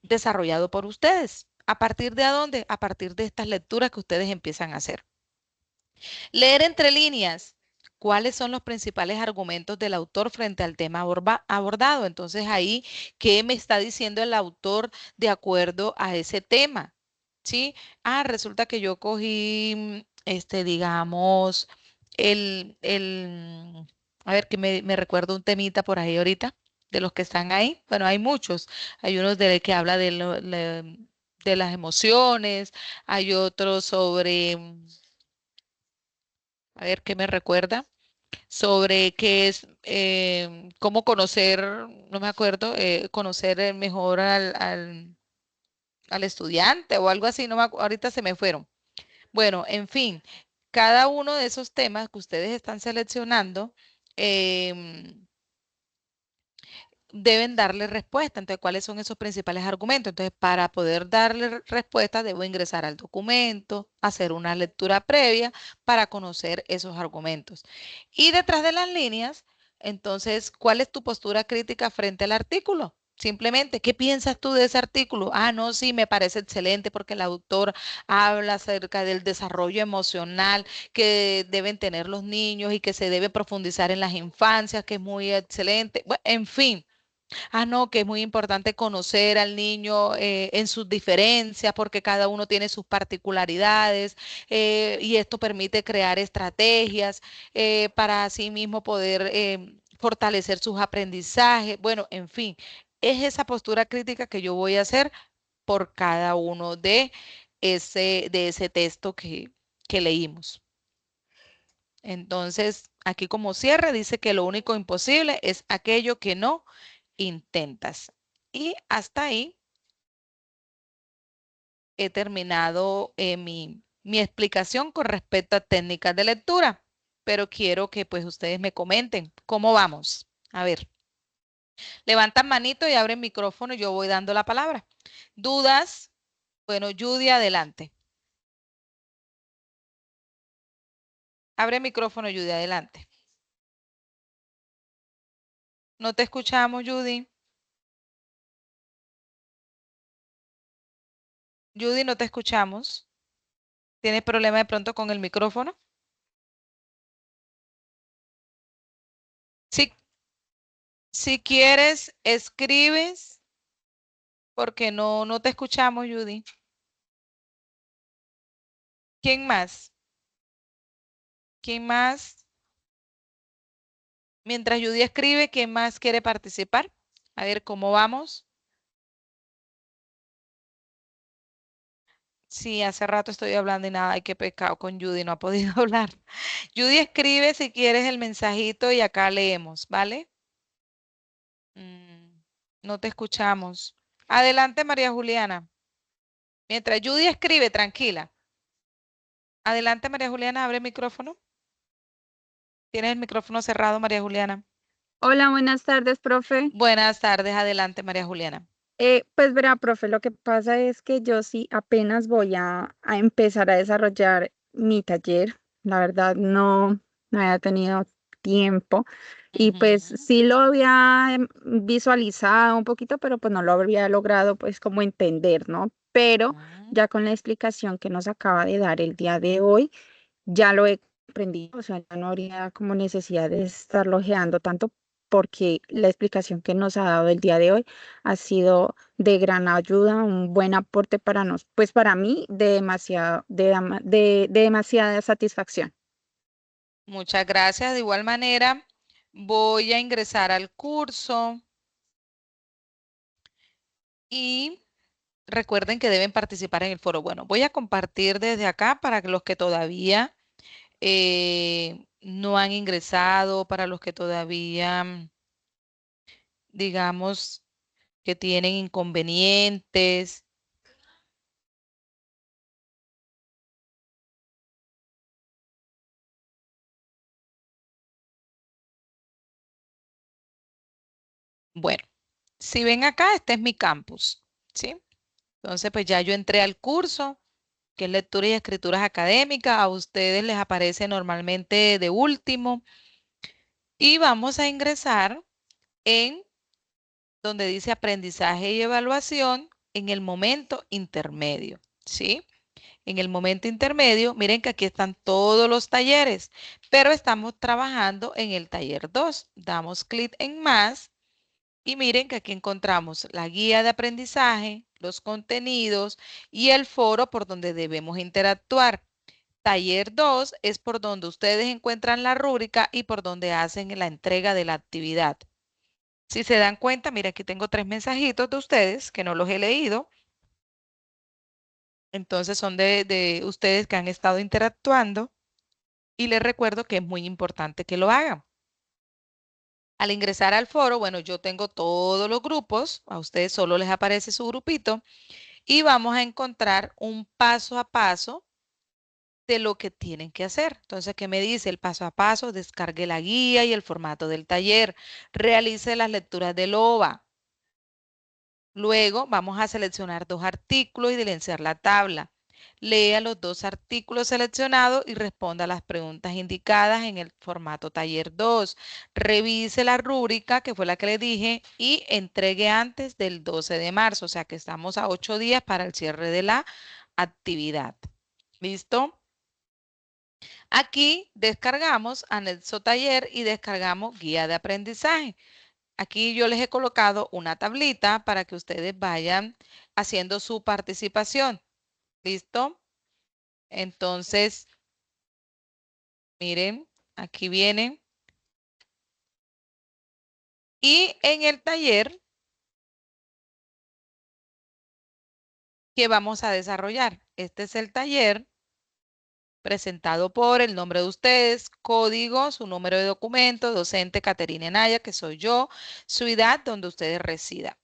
desarrollado por ustedes. ¿A partir de dónde? A partir de estas lecturas que ustedes empiezan a hacer. Leer entre líneas. ¿Cuáles son los principales argumentos del autor frente al tema abordado? Entonces ahí, ¿qué me está diciendo el autor de acuerdo a ese tema? ¿Sí? Resulta que yo cogí, digamos, a ver, que me recuerdo un temita por ahí ahorita, de los que están ahí. Bueno, hay muchos. Hay unos que habla de las emociones, hay otros sobre, a ver, ¿qué me recuerda? Sobre qué es, cómo conocer, no me acuerdo, conocer mejor al estudiante o algo así, no ahorita se me fueron. Bueno, en fin, cada uno de esos temas que ustedes están seleccionando, deben darle respuesta. Entonces, ¿cuáles son esos principales argumentos? Entonces, para poder darle respuesta, debo ingresar al documento, hacer una lectura previa para conocer esos argumentos. Y detrás de las líneas, entonces, ¿cuál es tu postura crítica frente al artículo? Simplemente, ¿qué piensas tú de ese artículo? No, sí, me parece excelente porque el autor habla acerca del desarrollo emocional que deben tener los niños y que se debe profundizar en las infancias, que es muy excelente. Bueno, en fin. No, que es muy importante conocer al niño en sus diferencias, porque cada uno tiene sus particularidades y esto permite crear estrategias para así mismo poder fortalecer sus aprendizajes. Bueno, en fin, es esa postura crítica que yo voy a hacer por cada uno de ese texto que leímos. Entonces, aquí como cierre dice que lo único imposible es aquello que no intentas. Y hasta ahí he terminado mi explicación con respecto a técnicas de lectura, pero quiero que pues ustedes me comenten cómo vamos. A ver, levantan manito y abren micrófono y yo voy dando la palabra. ¿Dudas? Bueno, Judy, adelante. Abre micrófono, Judy, adelante. No te escuchamos, Judy. Judy, no te escuchamos. ¿Tienes problema de pronto con el micrófono? Si quieres, escribes, porque no te escuchamos, Judy. ¿Quién más? ¿Quién más? Mientras Judy escribe, ¿quién más quiere participar? A ver, ¿cómo vamos? Sí, hace rato estoy hablando y nada, ay, qué pecado con Judy, no ha podido hablar. Judy, escribe si quieres el mensajito y acá leemos, ¿vale? No te escuchamos. Adelante, María Juliana. Mientras Judy escribe, tranquila. Adelante, María Juliana, abre el micrófono. Tienes el micrófono cerrado, María Juliana. Hola, buenas tardes, profe. Buenas tardes, adelante, María Juliana. Pues verá, profe, lo que pasa es que yo sí apenas voy a empezar a desarrollar mi taller. La verdad, no había tenido tiempo y pues sí lo había visualizado un poquito, pero pues no lo había logrado pues como entender, ¿no? Pero ya con la explicación que nos acaba de dar el día de hoy, ya lo he aprendido, o sea, ya no habría como necesidad de estarlo ojeando tanto porque la explicación que nos ha dado el día de hoy ha sido de gran ayuda, un buen aporte para nosotros, pues para mí de demasiada satisfacción. Muchas gracias. De igual manera, voy a ingresar al curso y recuerden que deben participar en el foro. Bueno, voy a compartir desde acá para los que todavía no han ingresado, para los que todavía, digamos, que tienen inconvenientes. Bueno, si ven acá, este es mi campus, ¿sí? Entonces, pues ya yo entré al curso, que es lectura y escrituras académicas. A ustedes les aparece normalmente de último. Y vamos a ingresar en donde dice aprendizaje y evaluación en el momento intermedio, ¿sí? En el momento intermedio, miren que aquí están todos los talleres, pero estamos trabajando en el taller 2. Damos clic en más y miren que aquí encontramos la guía de aprendizaje, los contenidos y el foro por donde debemos interactuar. Taller 2 es por donde ustedes encuentran la rúbrica y por donde hacen la entrega de la actividad. Si se dan cuenta, mira, aquí tengo 3 mensajitos de ustedes que no los he leído. Entonces son de ustedes que han estado interactuando y les recuerdo que es muy importante que lo hagan. Al ingresar al foro, bueno, yo tengo todos los grupos, a ustedes solo les aparece su grupito y vamos a encontrar un paso a paso de lo que tienen que hacer. Entonces, ¿qué me dice el paso a paso? Descargue la guía y el formato del taller, realice las lecturas del OVA. Luego vamos a seleccionar 2 artículos y diligenciar la tabla. Lea los 2 artículos seleccionados y responda a las preguntas indicadas en el formato taller 2. Revise la rúbrica, que fue la que le dije, y entregue antes del 12 de marzo. O sea que estamos a 8 días para el cierre de la actividad. ¿Listo? Aquí descargamos anexo taller y descargamos guía de aprendizaje. Aquí yo les he colocado una tablita para que ustedes vayan haciendo su participación. ¿Listo? Entonces, miren, aquí viene. Y en el taller que vamos a desarrollar. Este es el taller presentado por el nombre de ustedes, código, su número de documento, docente Caterina Naya, que soy yo, su edad donde ustedes residan.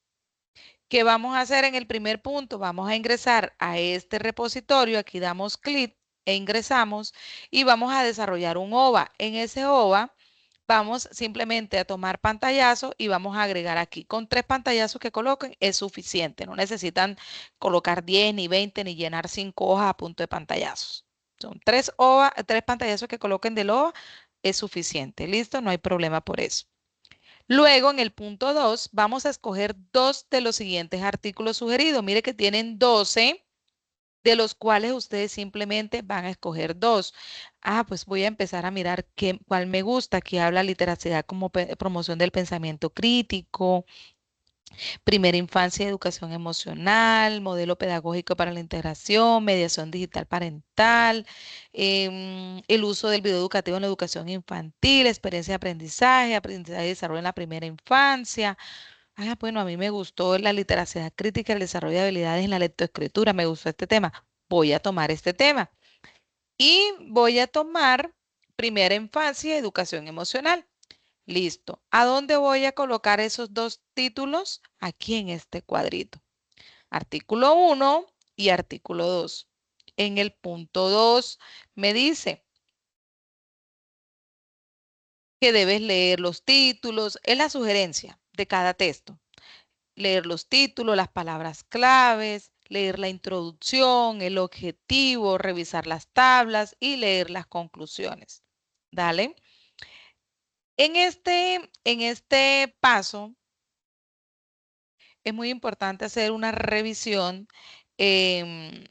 ¿Qué vamos a hacer en el primer punto? Vamos a ingresar a este repositorio, aquí damos clic e ingresamos y vamos a desarrollar un OVA. En ese OVA vamos simplemente a tomar pantallazo y vamos a agregar aquí. Con 3 pantallazos que coloquen es suficiente, no necesitan colocar 10 ni 20 ni llenar 5 hojas a punto de pantallazos. Son 3 pantallazos que coloquen del OVA es suficiente, ¿listo? No hay problema por eso. Luego, en el punto 2, vamos a escoger 2 de los siguientes artículos sugeridos. Mire que tienen 12, de los cuales ustedes simplemente van a escoger 2. Ah, pues voy a empezar a mirar cuál me gusta. Aquí habla literacidad como promoción del pensamiento crítico, primera infancia y educación emocional, modelo pedagógico para la integración, mediación digital parental, el uso del video educativo en la educación infantil, experiencia de aprendizaje y desarrollo en la primera infancia. Ah, bueno, a mí me gustó la literacidad crítica, el desarrollo de habilidades en la lectoescritura, me gustó este tema. Voy a tomar este tema. Y voy a tomar primera infancia y educación emocional. Listo. ¿A dónde voy a colocar esos 2 títulos? Aquí en este cuadrito. Artículo 1 y artículo 2. En el punto 2 me dice que debes leer los títulos. Es la sugerencia de cada texto. Leer los títulos, las palabras claves, leer la introducción, el objetivo, revisar las tablas y leer las conclusiones. Dale. En este paso es muy importante hacer una revisión de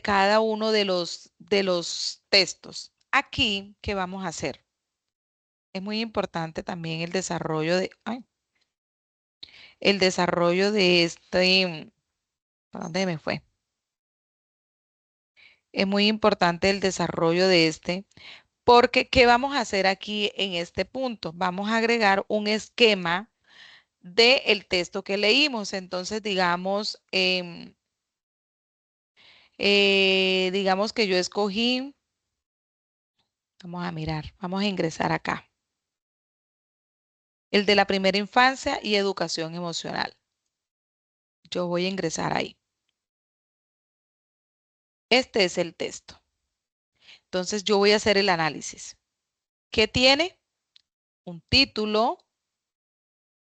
cada uno de los textos. Aquí, ¿qué vamos a hacer? Es muy importante también el desarrollo de, ¿para dónde me fue? Es muy importante el desarrollo de porque ¿qué vamos a hacer aquí en este punto? Vamos a agregar un esquema del texto que leímos. Entonces, digamos, digamos que yo escogí, vamos a mirar, vamos a ingresar acá. El de la primera infancia y educación emocional. Yo voy a ingresar ahí. Este es el texto. Entonces, yo voy a hacer el análisis. ¿Qué tiene? Un título,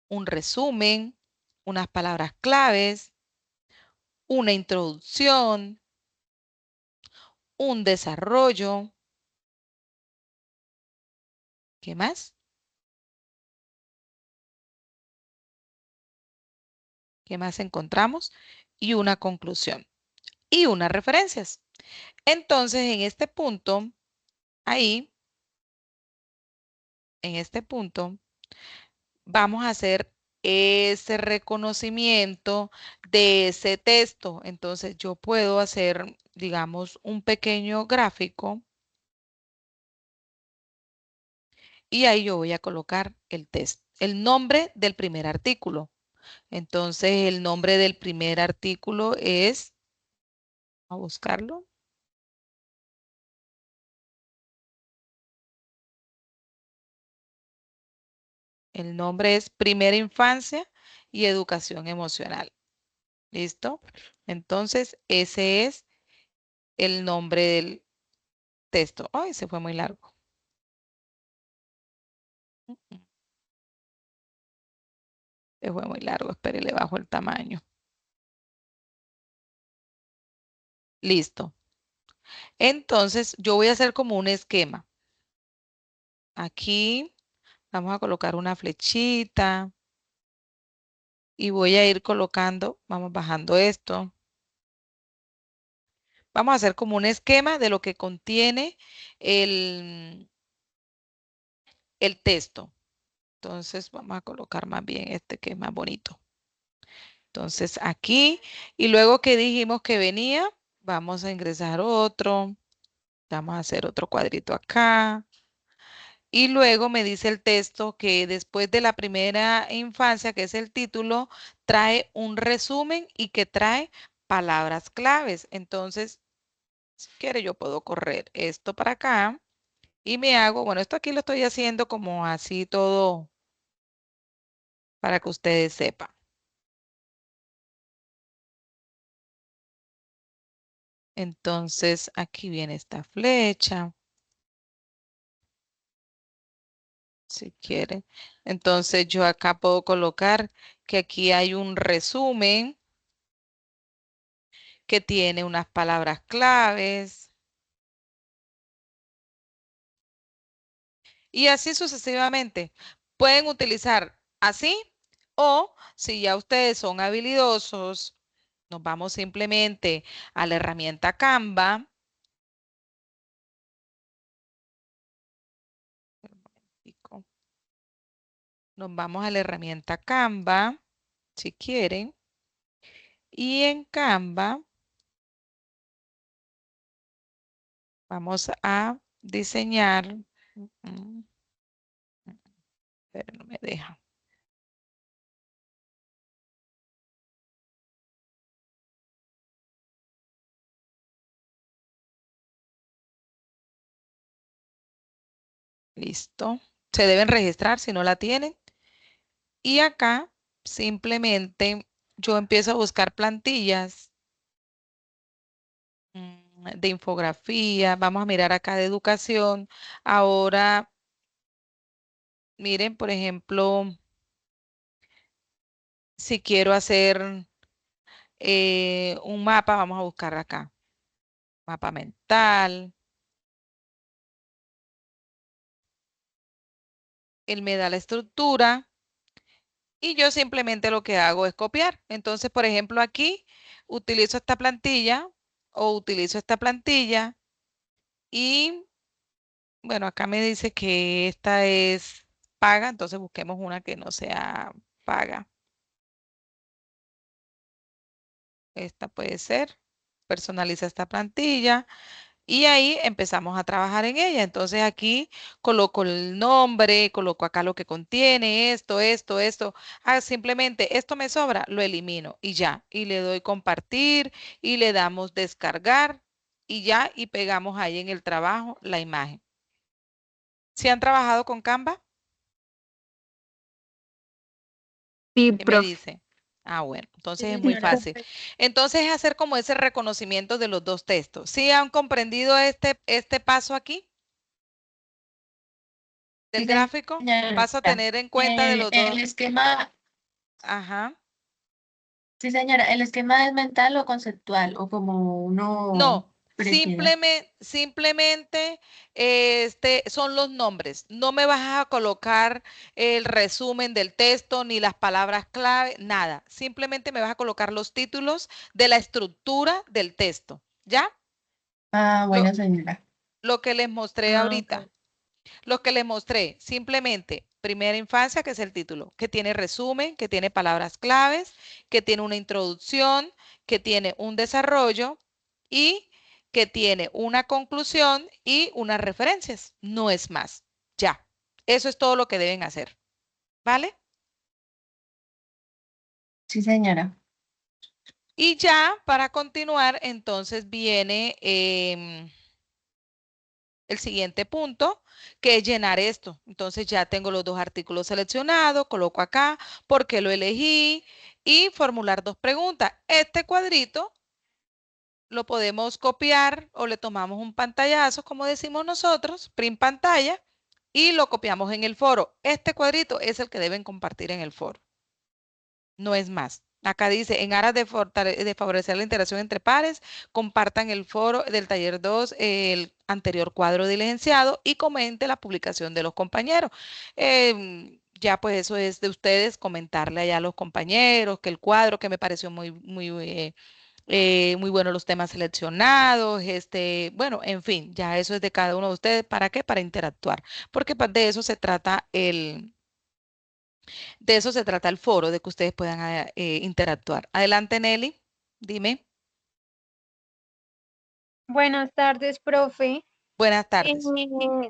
un resumen, unas palabras claves, una introducción, un desarrollo. ¿Qué más? ¿Qué más encontramos? Y una conclusión y unas referencias. Entonces, en este punto, ahí, en este punto, vamos a hacer ese reconocimiento de ese texto. Entonces, yo puedo hacer, digamos, un pequeño gráfico y ahí yo voy a colocar el texto, el nombre del primer artículo. Entonces, el nombre del primer artículo es, a buscarlo. El nombre es Primera Infancia y Educación Emocional. ¿Listo? Entonces, ese es el nombre del texto. Ay, se fue muy largo. Se fue muy largo. Espere, le bajo el tamaño. Listo. Entonces, yo voy a hacer como un esquema. Aquí vamos a colocar una flechita y voy a ir colocando, vamos bajando esto. Vamos a hacer como un esquema de lo que contiene el texto. Entonces, vamos a colocar más bien este que es más bonito. Entonces, aquí, y luego que dijimos que venía, vamos a ingresar otro. Vamos a hacer otro cuadrito acá. Y luego me dice el texto que después de la primera infancia, que es el título, trae un resumen y que trae palabras claves. Entonces, si quiere, yo puedo correr esto para acá y me hago, bueno, esto aquí lo estoy haciendo como así todo para que ustedes sepan. Entonces, aquí viene esta flecha. Si quiere. Entonces, yo acá puedo colocar que aquí hay un resumen que tiene unas palabras claves y así sucesivamente. Pueden utilizar así o si ya ustedes son habilidosos, nos vamos simplemente a la herramienta Canva. Nos vamos a la herramienta Canva, si quieren. Y en Canva vamos a diseñar. Pero no me deja. Listo. Se deben registrar si no la tienen. Y acá simplemente yo empiezo a buscar plantillas de infografía. Vamos a mirar acá de educación. Ahora, miren, por ejemplo, si quiero hacer un mapa, vamos a buscar acá. Mapa mental. Él me da la estructura y yo simplemente lo que hago es copiar. Entonces, por ejemplo, aquí utilizo esta plantilla o utilizo esta plantilla y bueno, acá me dice que esta es paga, entonces busquemos una que no sea paga. Esta puede ser. Personaliza esta plantilla Y ahí empezamos a trabajar en ella. Entonces aquí coloco el nombre, coloco acá lo que contiene, esto. Ah, simplemente esto me sobra, lo elimino y ya. Y le doy compartir y le damos descargar y ya, y pegamos ahí en el trabajo la imagen. ¿Sí han trabajado con Canva? Sí, ¿Qué me profe. dice? Ah, bueno, Sí, entonces es muy señora. fácil. Entonces es hacer como ese reconocimiento de los dos textos. ¿Sí han comprendido este paso aquí del Sí, gráfico? señora. Paso a tener en cuenta de los dos. El esquema, Ajá. sí, señora, ¿el esquema es mental o conceptual o como uno No, prefiera? simplemente son los nombres. No me vas a colocar el resumen del texto ni las palabras clave, nada. Simplemente me vas a colocar los títulos de la estructura del texto. ¿Ya? Ah, Lo, bueno, señora. lo que les mostré Ah, ok. ahorita. Lo que les mostré, simplemente primera infancia, que es el título, que tiene resumen, que tiene palabras claves, que tiene una introducción, que tiene un desarrollo y que tiene una conclusión y unas referencias. No es más. Ya. Eso es todo lo que deben hacer. ¿Vale? Sí, señora. Y ya para continuar, entonces viene el siguiente punto, que es llenar esto. Entonces ya tengo los dos artículos seleccionados, coloco acá por qué lo elegí y formular dos preguntas. Este cuadrito lo podemos copiar o le tomamos un pantallazo, como decimos nosotros, print pantalla, y lo copiamos en el foro. Este cuadrito es el que deben compartir en el foro. No es más. Acá dice, en aras de favorecer la interacción entre pares, compartan el foro del taller 2, el anterior cuadro diligenciado y comente la publicación de los compañeros. Ya pues eso es de ustedes, comentarle allá a los compañeros que el cuadro que me pareció muy bueno los temas seleccionados, bueno, en fin, ya eso es de cada uno de ustedes. ¿Para qué? Para interactuar, porque de eso se trata el foro, de que ustedes puedan interactuar. Adelante, Nelly, dime. Buenas tardes, profe. Buenas tardes.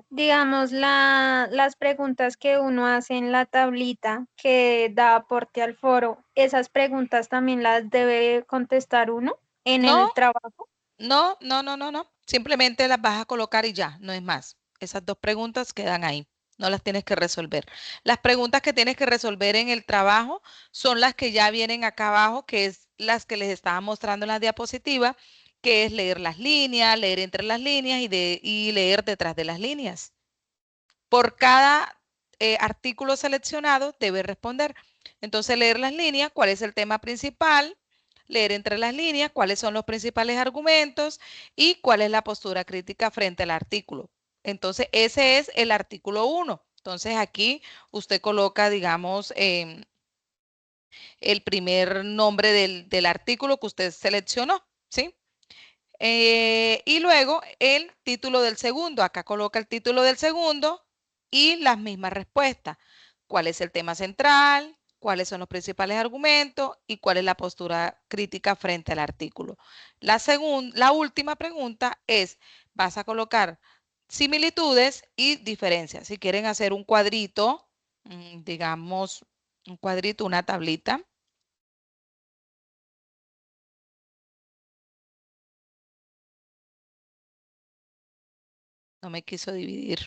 Digamos, las preguntas que uno hace en la tablita que da aporte al foro, esas preguntas también las debe contestar uno en No, el trabajo. no. Simplemente las vas a colocar y ya, no es más. Esas dos preguntas quedan ahí. No las tienes que resolver. Las preguntas que tienes que resolver en el trabajo son las que ya vienen acá abajo, que es las que les estaba mostrando en la diapositiva, que es leer las líneas, leer entre las líneas y leer detrás de las líneas. Por cada artículo seleccionado debe responder. Entonces, leer las líneas, cuál es el tema principal, leer entre las líneas, cuáles son los principales argumentos y cuál es la postura crítica frente al artículo. Entonces, ese es el artículo 1. Entonces, aquí usted coloca, digamos, el primer nombre del artículo que usted seleccionó, ¿sí? Y luego el título del segundo. Acá coloca el título del segundo y las mismas respuestas. ¿Cuál es el tema central? ¿Cuáles son los principales argumentos? ¿Y cuál es la postura crítica frente al artículo? La última pregunta es, vas a colocar similitudes y diferencias. Si quieren hacer un cuadrito, digamos, un cuadrito, una tablita. No me quiso dividir.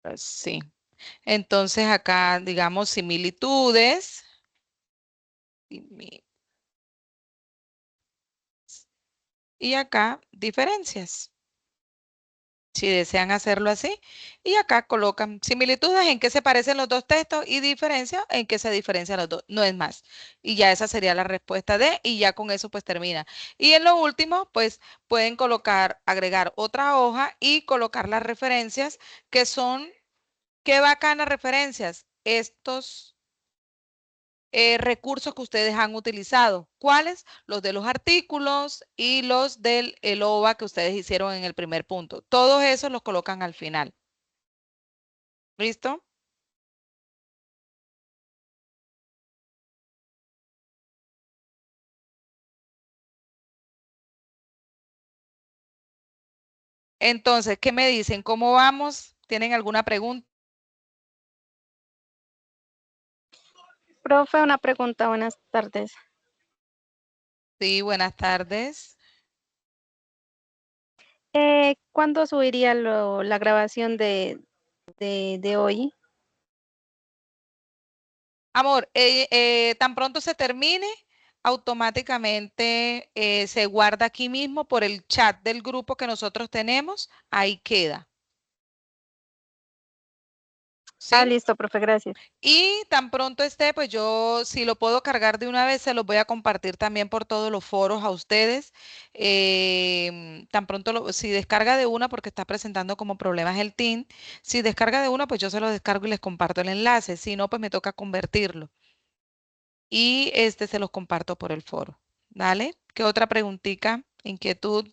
Pues sí. Entonces acá, digamos, similitudes. Y acá, diferencias. Si desean hacerlo así. Y acá colocan similitudes en qué se parecen los dos textos y diferencias en qué se diferencian los dos. No es más. Y ya esa sería la respuesta de, y ya con eso pues termina. Y en lo último, pues pueden agregar otra hoja y colocar las referencias que son, qué bacanas referencias. Estos recursos que ustedes han utilizado. ¿Cuáles? Los de los artículos y los del OVA que ustedes hicieron en el primer punto. Todos esos los colocan al final. ¿Listo? Entonces, ¿qué me dicen? ¿Cómo vamos? ¿Tienen alguna pregunta? Profe, una pregunta, buenas tardes. Sí, buenas tardes. ¿Cuándo subiría la grabación de hoy? Amor, tan pronto se termine, automáticamente se guarda aquí mismo por el chat del grupo que nosotros tenemos. Ahí queda. Ah, ¿Sí? listo, profe, gracias. Y tan pronto esté, pues yo, si lo puedo cargar de una vez, se los voy a compartir también por todos los foros a ustedes. Tan pronto, si descarga de una, porque está presentando como problemas el team, si descarga de una, pues yo se lo descargo y les comparto el enlace. Si no, pues me toca convertirlo. Y se los comparto por el foro. ¿Dale? ¿Qué otra preguntita? ¿Inquietud?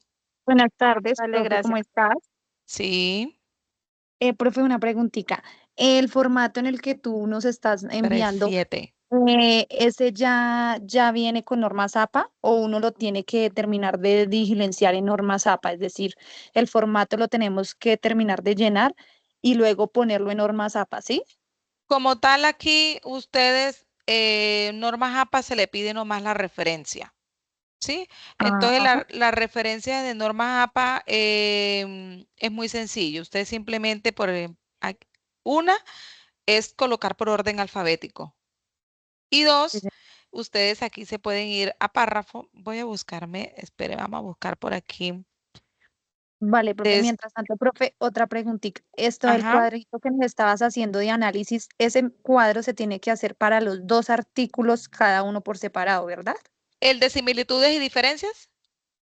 Buenas tardes, Vale, profe, ¿cómo gracias. estás? Sí, Profe, una preguntita. El formato en el que tú nos estás enviando, 3-7. ¿ese ya viene con normas APA o uno lo tiene que terminar de diligenciar en normas APA? Es decir, el formato lo tenemos que terminar de llenar y luego ponerlo en normas APA, ¿sí? Como tal, aquí ustedes, normas APA se le pide nomás la referencia. ¿Sí? Entonces, Ah, la referencia de normas APA es muy sencillo. Usted simplemente, una es colocar por orden alfabético. Y sí, dos, sí. ustedes aquí se pueden ir a párrafo. Voy a buscarme, espere, vamos a buscar por aquí. Vale, profe. Des- Mientras tanto, profe, otra preguntita. Esto del ajá. cuadrito que nos estabas haciendo de análisis, ese cuadro se tiene que hacer para los dos artículos, cada uno por separado, ¿verdad? ¿El de similitudes y diferencias?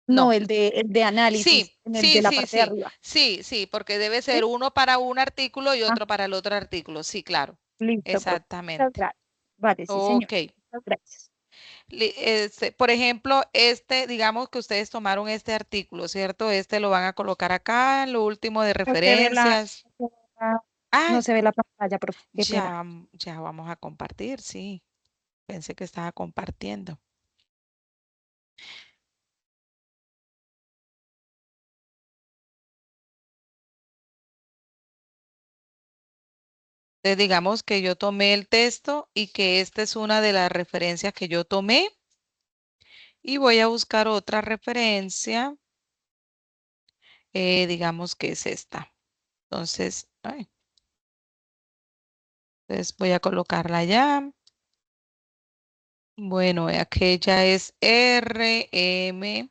No, No. el de análisis, Sí, en el sí, de la sí, parte de sí. arriba. Sí, sí, porque debe ¿Sí? ser uno para un artículo y Ah, otro para el otro artículo. Sí, claro. listo, profe. Muchas Exactamente. gracias. Vale, sí, señor. Ok. Muchas gracias. Por ejemplo, digamos que ustedes tomaron este artículo, ¿cierto? Lo van a colocar acá en lo último de No se ve referencias. no Ay, se ve la pantalla, profe. Qué pena. ya vamos a compartir, sí. Pensé que estaba compartiendo. Entonces, digamos que yo tomé el texto y que esta es una de las referencias que yo tomé y voy a buscar otra referencia, digamos que es esta. Entonces, entonces voy a colocarla allá. Bueno, aquella es RM.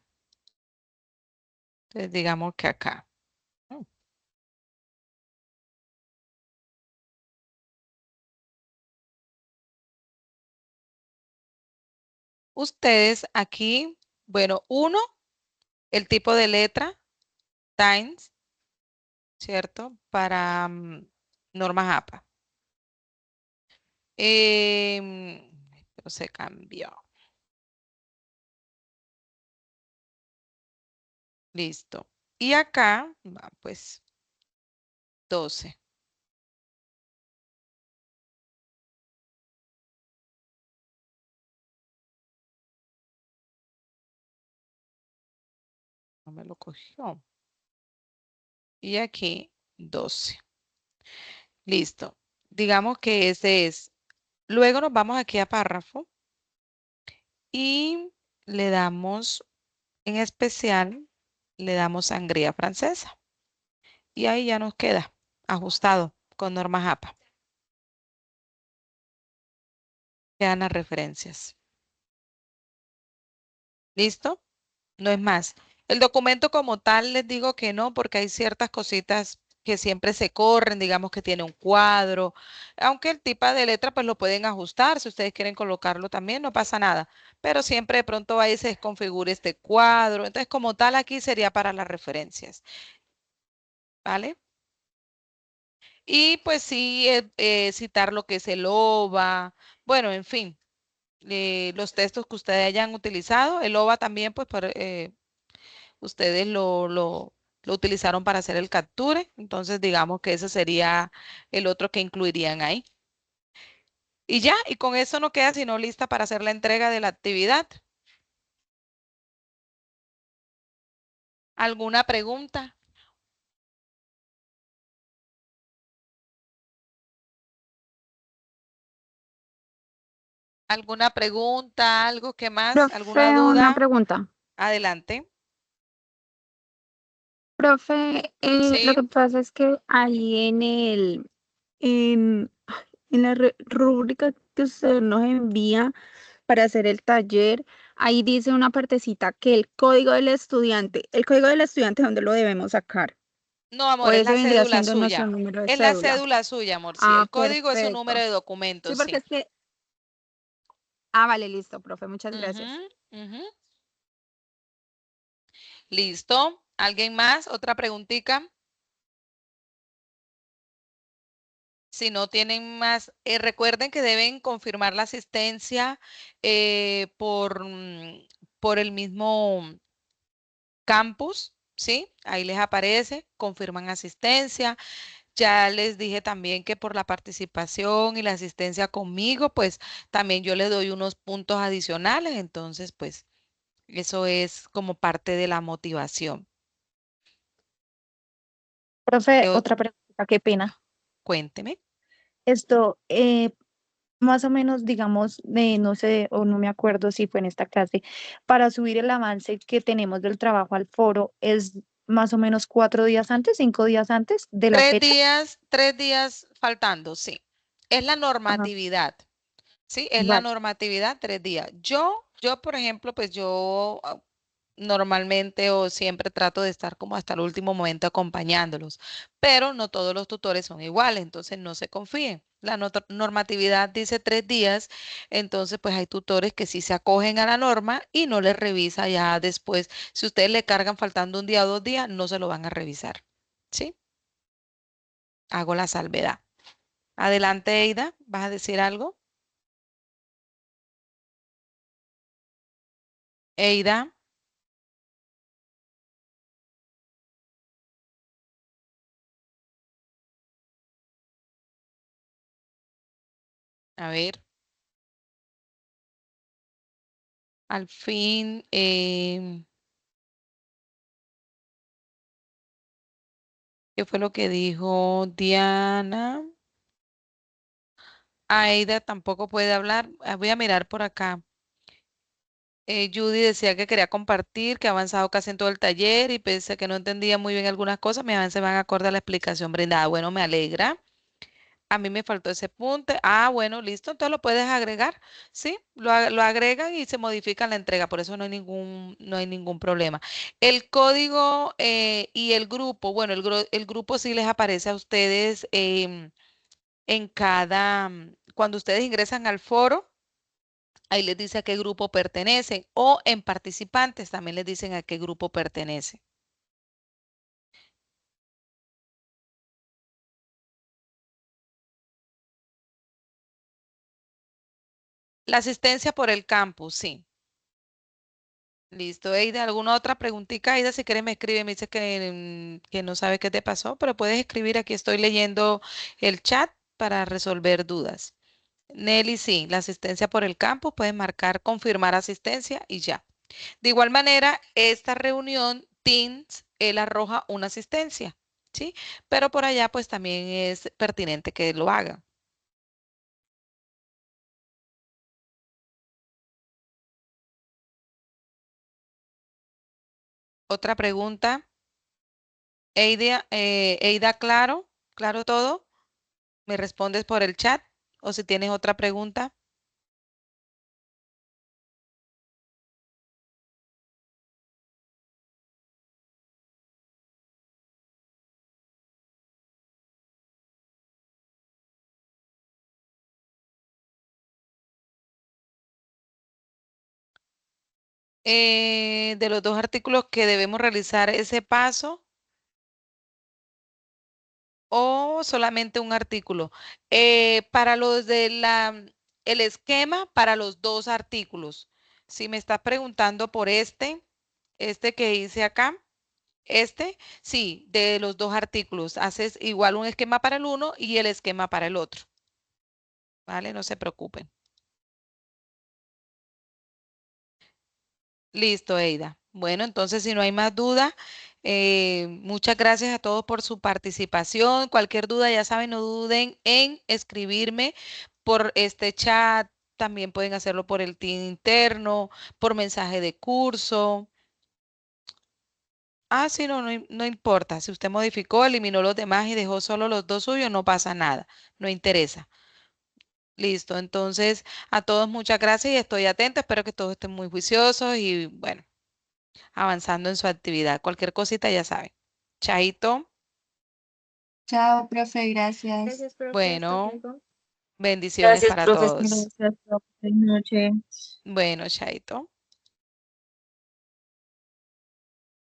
Entonces, digamos que acá. Mm, Ustedes aquí, bueno, uno, el tipo de letra, times, ¿cierto? Para normas APA. Pero se cambió. Listo. Y acá, va, pues, 12. No me lo cogió. Y aquí, 12. Listo. Digamos que ese es. Luego nos vamos aquí a párrafo y le damos, en especial, le damos sangría francesa. Y ahí ya nos queda ajustado con normas APA. Quedan las referencias. ¿Listo? No es más. El documento como tal les digo que no, porque hay ciertas cositas que siempre se corren, digamos que tiene un cuadro, aunque el tipo de letra pues lo pueden ajustar, si ustedes quieren colocarlo también, no pasa nada, pero siempre de pronto ahí se desconfigura este cuadro, entonces como tal aquí sería para las referencias, ¿vale? Y pues sí, citar lo que es el OVA, bueno, en fin, los textos que ustedes hayan utilizado, el OVA también pues ustedes lo utilizaron para hacer el capture, entonces digamos que ese sería el otro que incluirían ahí. Y ya, y con eso no queda sino lista para hacer la entrega de la actividad. ¿Alguna pregunta? ¿Alguna pregunta, algo que más? Profe, ¿Alguna una duda? pregunta. Adelante. Profe, Sí. lo que pasa es que ahí en, en la rúbrica que usted nos envía para hacer el taller, ahí dice una partecita que el código del estudiante, ¿dónde lo debemos sacar? No, amor, O es ese la vendría cédula siendo nuestro suya. número de Es la cédula. cédula suya, amor. Sí, Ah, el código es su número perfecto. de Sí, documento, porque sí. es que... Ah, vale, listo, profe, muchas gracias. Ujú, ujú. Listo. ¿Alguien más? ¿Otra preguntita? Si no tienen más, recuerden que deben confirmar la asistencia por el mismo campus, ¿sí? Ahí les aparece, confirman asistencia. Ya les dije también que por la participación y la asistencia conmigo, pues también yo les doy unos puntos adicionales. Entonces, pues eso es como parte de la motivación. Profe, Yo- otra pregunta, qué pena. Cuénteme. Esto, más o menos, digamos, no sé, o no me acuerdo si fue en esta clase, para subir el avance que tenemos del trabajo al foro, ¿es más o menos 4 días antes, 5 días antes de la fecha? 3 días faltando, sí. Es la Ajá, normatividad. Sí, es la vale. normatividad, 3 días. Yo, por ejemplo, pues yo normalmente o siempre trato de estar como hasta el último momento acompañándolos, pero no todos los tutores son iguales, entonces no se confíen. La normatividad dice 3 días, entonces pues hay tutores que sí se acogen a la norma y no les revisa ya después. Si ustedes le cargan faltando un día o 2 días, no se lo van a revisar. ¿Sí? Hago la salvedad. Adelante, Eida, ¿vas a decir algo? Eida. A ver, al fin, ¿qué fue lo que dijo Diana? Aida tampoco puede hablar. Voy a mirar por acá. Judy decía que quería compartir, que ha avanzado casi en todo el taller y pese a que no entendía muy bien algunas cosas, mis avances van acorde a la explicación brindada. Bueno, me alegra. A mí me faltó ese punto. Ah, bueno, listo. Entonces lo puedes agregar. Sí, lo agregan y se modifica la entrega. Por eso no hay ningún problema. El código y el grupo, bueno, el grupo sí les aparece a ustedes cuando ustedes ingresan al foro, ahí les dice a qué grupo pertenecen o en participantes también les dicen a qué grupo pertenece. La asistencia por el campus, sí. Listo, Eida. ¿Alguna otra preguntita? Eida, si quieres me escribe, me dice que no sabe qué te pasó, pero puedes escribir, aquí estoy leyendo el chat para resolver dudas. Nelly, sí, la asistencia por el campus, puedes marcar confirmar asistencia y ya. De igual manera, esta reunión Teams, él arroja una asistencia, ¿sí? Pero por allá pues también es pertinente que lo haga. Otra pregunta. Eida, claro, claro todo. ¿Me respondes por el chat? O si tienes otra pregunta. De los dos artículos que debemos realizar ese paso o solamente un artículo. Para los el esquema, para los dos artículos. Si me estás preguntando por este que hice acá, sí, de los dos artículos. Haces igual un esquema para el uno y el esquema para el otro. ¿Vale? No se preocupen. Listo, Eida. Bueno, entonces si no hay más duda, muchas gracias a todos por su participación. Cualquier duda, ya saben, no duden en escribirme por este chat también pueden hacerlo por el team interno, por mensaje de curso. Ah, sí, no importa. Si usted modificó, eliminó los demás y dejó solo los dos suyos, no pasa nada. No interesa. Listo. Entonces, a todos muchas gracias y estoy atenta. Espero que todos estén muy juiciosos y bueno, avanzando en su actividad. Cualquier cosita ya saben. Chaito. Chao, profe, gracias. Gracias, profe. Hasta Bueno, luego. bendiciones para todos. Gracias, profe. Buenas noches. Bueno, chaito.